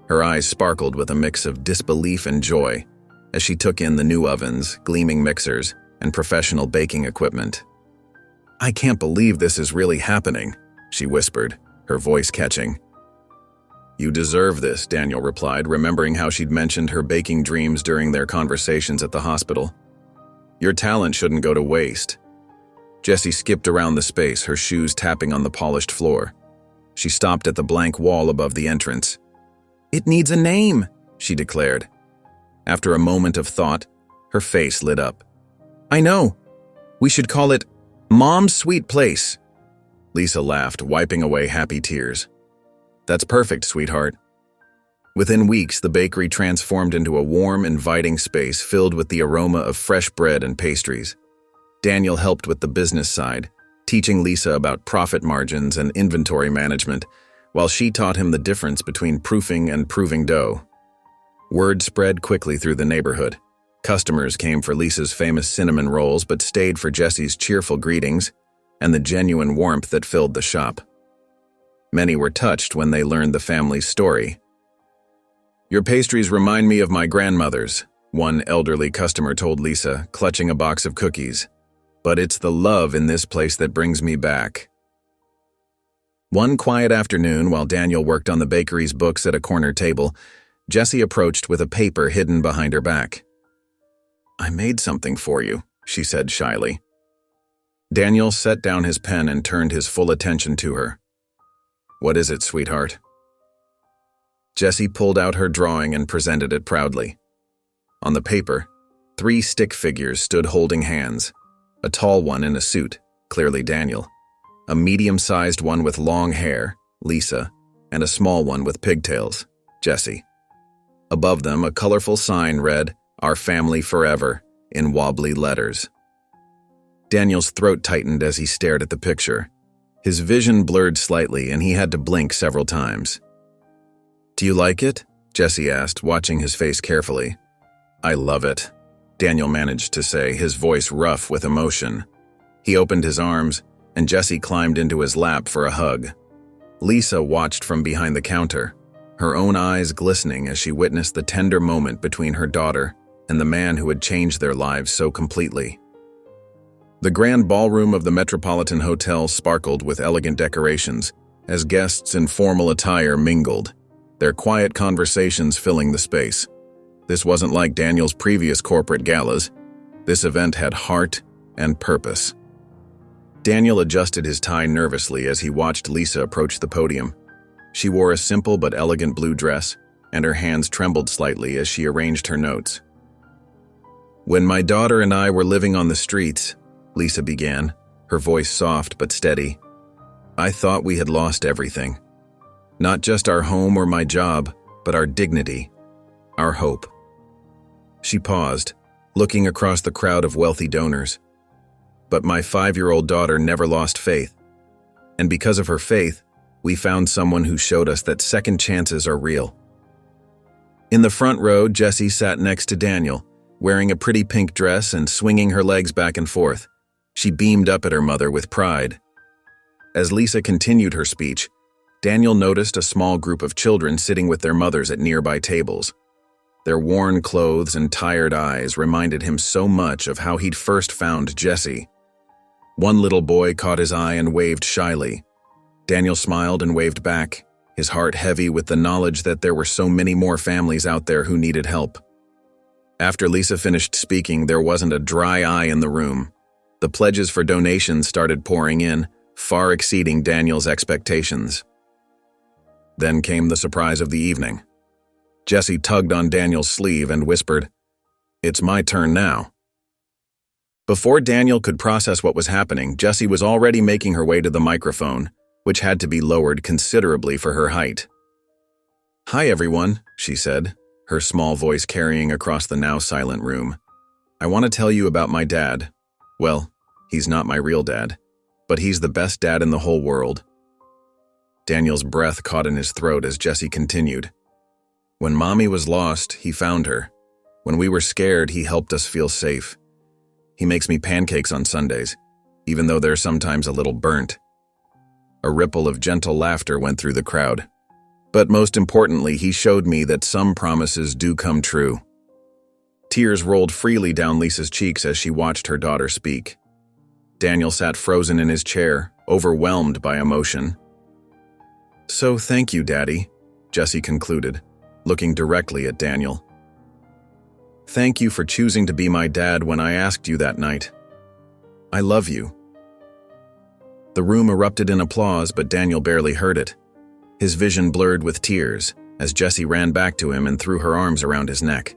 Her eyes sparkled with a mix of disbelief and joy as she took in the new ovens, gleaming mixers, and professional baking equipment. "I can't believe this is really happening," she whispered, her voice catching. "You deserve this," Daniel replied, remembering how she'd mentioned her baking dreams during their conversations at the hospital. "Your talent shouldn't go to waste." Jessie skipped around the space, her shoes tapping on the polished floor. She stopped at the blank wall above the entrance. "It needs a name," she declared. After a moment of thought, her face lit up. "I know. We should call it Mom's Sweet Place." Lisa laughed, wiping away happy tears. "That's perfect, sweetheart." Within weeks, the bakery transformed into a warm, inviting space filled with the aroma of fresh bread and pastries. Daniel helped with the business side, teaching Lisa about profit margins and inventory management, while she taught him the difference between proofing and proving dough. Word spread quickly through the neighborhood. Customers came for Lisa's famous cinnamon rolls but stayed for Jessie's cheerful greetings and the genuine warmth that filled the shop. Many were touched when they learned the family's story. "Your pastries remind me of my grandmother's," one elderly customer told Lisa, clutching a box of cookies. "But it's the love in this place that brings me back." One quiet afternoon, while Daniel worked on the bakery's books at a corner table, Jessie approached with a paper hidden behind her back. "I made something for you," she said shyly. Daniel set down his pen and turned his full attention to her. "What is it, sweetheart?" Jessie pulled out her drawing and presented it proudly. On the paper, 3 stick figures stood holding hands. A tall one in a suit, clearly Daniel. A medium-sized one with long hair, Lisa, and a small one with pigtails, Jessie. Above them, a colorful sign read, "Our Family Forever," in wobbly letters. Daniel's throat tightened as he stared at the picture. His vision blurred slightly, and he had to blink several times. "Do you like it?" Jessie asked, watching his face carefully. "I love it," Daniel managed to say, his voice rough with emotion. He opened his arms, and Jessie climbed into his lap for a hug. Lisa watched from behind the counter, her own eyes glistening as she witnessed the tender moment between her daughter and the man who had changed their lives so completely. The grand ballroom of the Metropolitan Hotel sparkled with elegant decorations as guests in formal attire mingled, their quiet conversations filling the space. This wasn't like Daniel's previous corporate galas. This event had heart and purpose. Daniel adjusted his tie nervously as he watched Lisa approach the podium. She wore a simple but elegant blue dress, and her hands trembled slightly as she arranged her notes. "When my daughter and I were living on the streets," Lisa began, her voice soft but steady, "I thought we had lost everything. Not just our home or my job, but our dignity, our hope." She paused, looking across the crowd of wealthy donors. "But my 5-year-old daughter never lost faith. And because of her faith, we found someone who showed us that second chances are real." In the front row, Jessie sat next to Daniel, wearing a pretty pink dress and swinging her legs back and forth. She beamed up at her mother with pride. As Lisa continued her speech, Daniel noticed a small group of children sitting with their mothers at nearby tables. Their worn clothes and tired eyes reminded him so much of how he'd first found Jessie. One little boy caught his eye and waved shyly. Daniel smiled and waved back, his heart heavy with the knowledge that there were so many more families out there who needed help. After Lisa finished speaking, there wasn't a dry eye in the room. The pledges for donations started pouring in, far exceeding Daniel's expectations. Then came the surprise of the evening. Jessie tugged on Daniel's sleeve and whispered, "It's my turn now." Before Daniel could process what was happening, Jessie was already making her way to the microphone, which had to be lowered considerably for her height. "Hi, everyone," she said, her small voice carrying across the now silent room. "I want to tell you about my dad. Well, he's not my real dad, but he's the best dad in the whole world." Daniel's breath caught in his throat as Jessie continued. "When Mommy was lost, he found her. When we were scared, he helped us feel safe. He makes me pancakes on Sundays, even though they're sometimes a little burnt." A ripple of gentle laughter went through the crowd. "But most importantly, he showed me that some promises do come true." Tears rolled freely down Lisa's cheeks as she watched her daughter speak. Daniel sat frozen in his chair, overwhelmed by emotion. "So thank you, Daddy," Jessie concluded, looking directly at Daniel. "Thank you for choosing to be my dad when I asked you that night. I love you, The room erupted in applause, but Daniel barely heard it. His vision blurred with tears as Jessie ran back to him and threw her arms around his neck.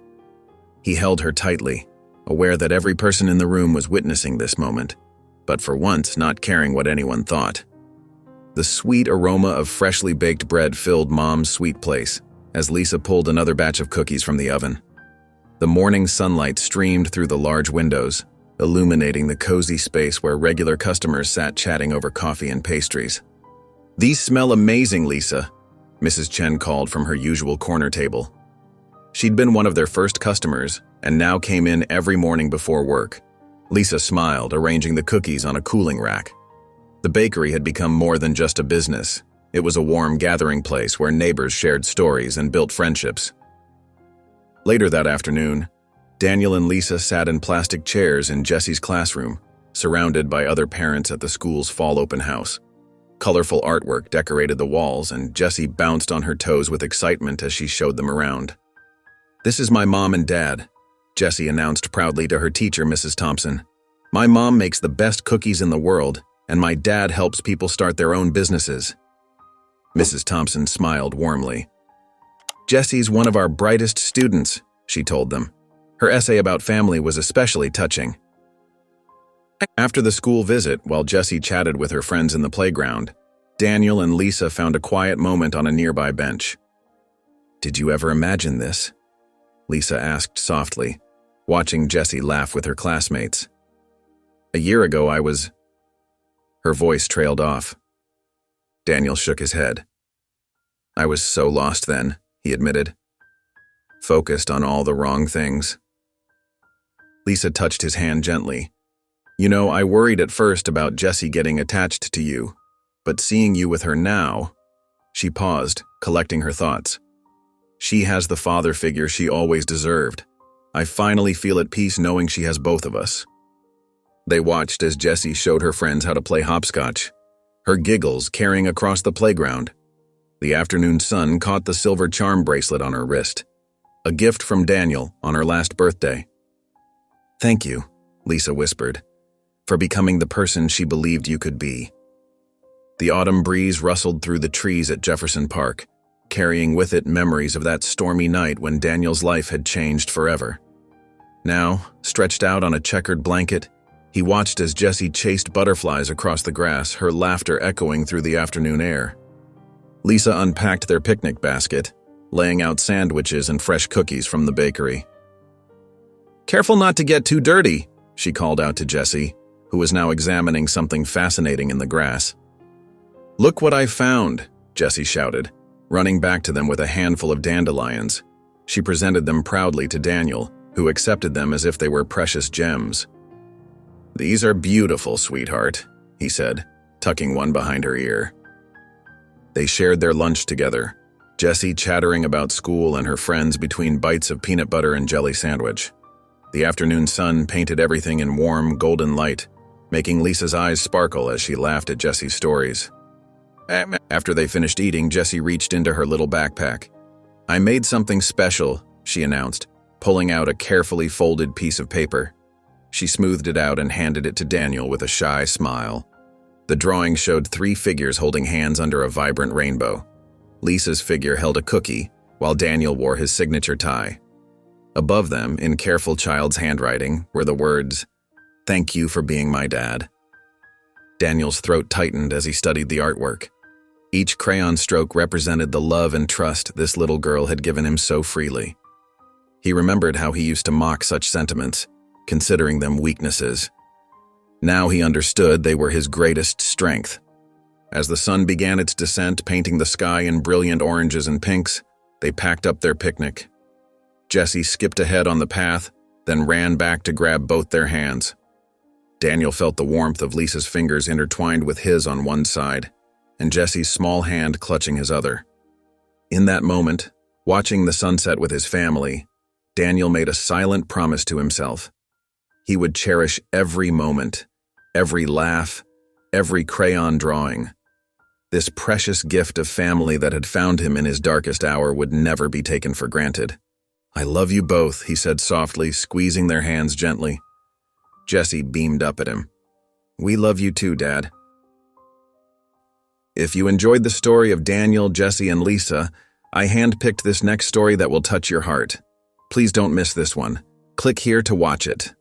He held her tightly, aware that every person in the room was witnessing this moment, but for once not caring what anyone thought. The sweet aroma of freshly baked bread filled Mom's sweet place as Lisa pulled another batch of cookies from the oven. The morning sunlight streamed through the large windows, illuminating the cozy space where regular customers sat chatting over coffee and pastries. "These smell amazing, Lisa," Mrs. Chen called from her usual corner table. She'd been one of their first customers and now came in every morning before work. Lisa smiled, arranging the cookies on a cooling rack. The bakery had become more than just a business. It was a warm gathering place where neighbors shared stories and built friendships. Later that afternoon, Daniel and Lisa sat in plastic chairs in Jessie's classroom, surrounded by other parents at the school's fall open house. Colorful artwork decorated the walls, and Jessie bounced on her toes with excitement as she showed them around. "This is my mom and dad," Jessie announced proudly to her teacher, Mrs. Thompson. "My mom makes the best cookies in the world, and my dad helps people start their own businesses." Mrs. Thompson smiled warmly. "Jessie's one of our brightest students," she told them. Her essay about family was especially touching. After the school visit, while Jessie chatted with her friends in the playground, Daniel and Lisa found a quiet moment on a nearby bench. "Did you ever imagine this?" Lisa asked softly, watching Jessie laugh with her classmates. "A year ago I was—" Her voice trailed off. Daniel shook his head. "I was so lost then," he admitted. "Focused on all the wrong things." Lisa touched his hand gently. "You know, I worried at first about Jessie getting attached to you, but seeing you with her now—" She paused, collecting her thoughts. "She has the father figure she always deserved. I finally feel at peace knowing she has both of us." They watched as Jessie showed her friends how to play hopscotch, her giggles carrying across the playground. The afternoon sun caught the silver charm bracelet on her wrist, a gift from Daniel on her last birthday. "Thank you," Lisa whispered, "for becoming the person she believed you could be." The autumn breeze rustled through the trees at Jefferson Park, carrying with it memories of that stormy night when Daniel's life had changed forever. Now, stretched out on a checkered blanket, he watched as Jessie chased butterflies across the grass, her laughter echoing through the afternoon air. Lisa unpacked their picnic basket, laying out sandwiches and fresh cookies from the bakery. "Careful not to get too dirty," she called out to Jessie, who was now examining something fascinating in the grass. "Look what I found," Jessie shouted, running back to them with a handful of dandelions. She presented them proudly to Daniel, who accepted them as if they were precious gems. "These are beautiful, sweetheart," he said, tucking one behind her ear. They shared their lunch together, Jessie chattering about school and her friends between bites of peanut butter and jelly sandwich. The afternoon sun painted everything in warm, golden light, making Lisa's eyes sparkle as she laughed at Jessie's stories. After they finished eating, Jessie reached into her little backpack. "I made something special," she announced, pulling out a carefully folded piece of paper. She smoothed it out and handed it to Daniel with a shy smile. The drawing showed 3 figures holding hands under a vibrant rainbow. Lisa's figure held a cookie, while Daniel wore his signature tie. Above them, in careful child's handwriting, were the words, "Thank you for being my dad." Daniel's throat tightened as he studied the artwork. Each crayon stroke represented the love and trust this little girl had given him so freely. He remembered how he used to mock such sentiments, considering them weaknesses. Now he understood they were his greatest strength. As the sun began its descent, painting the sky in brilliant oranges and pinks, they packed up their picnic. Jessie skipped ahead on the path, then ran back to grab both their hands. Daniel felt the warmth of Lisa's fingers intertwined with his on one side, and Jessie's small hand clutching his other. In that moment, watching the sunset with his family, Daniel made a silent promise to himself. He would cherish every moment, every laugh, every crayon drawing. This precious gift of family that had found him in his darkest hour would never be taken for granted. "I love you both," he said softly, squeezing their hands gently. Jessie beamed up at him. "We love you too, Dad." If you enjoyed the story of Daniel, Jesse, and Lisa, I handpicked this next story that will touch your heart. Please don't miss this one. Click here to watch it.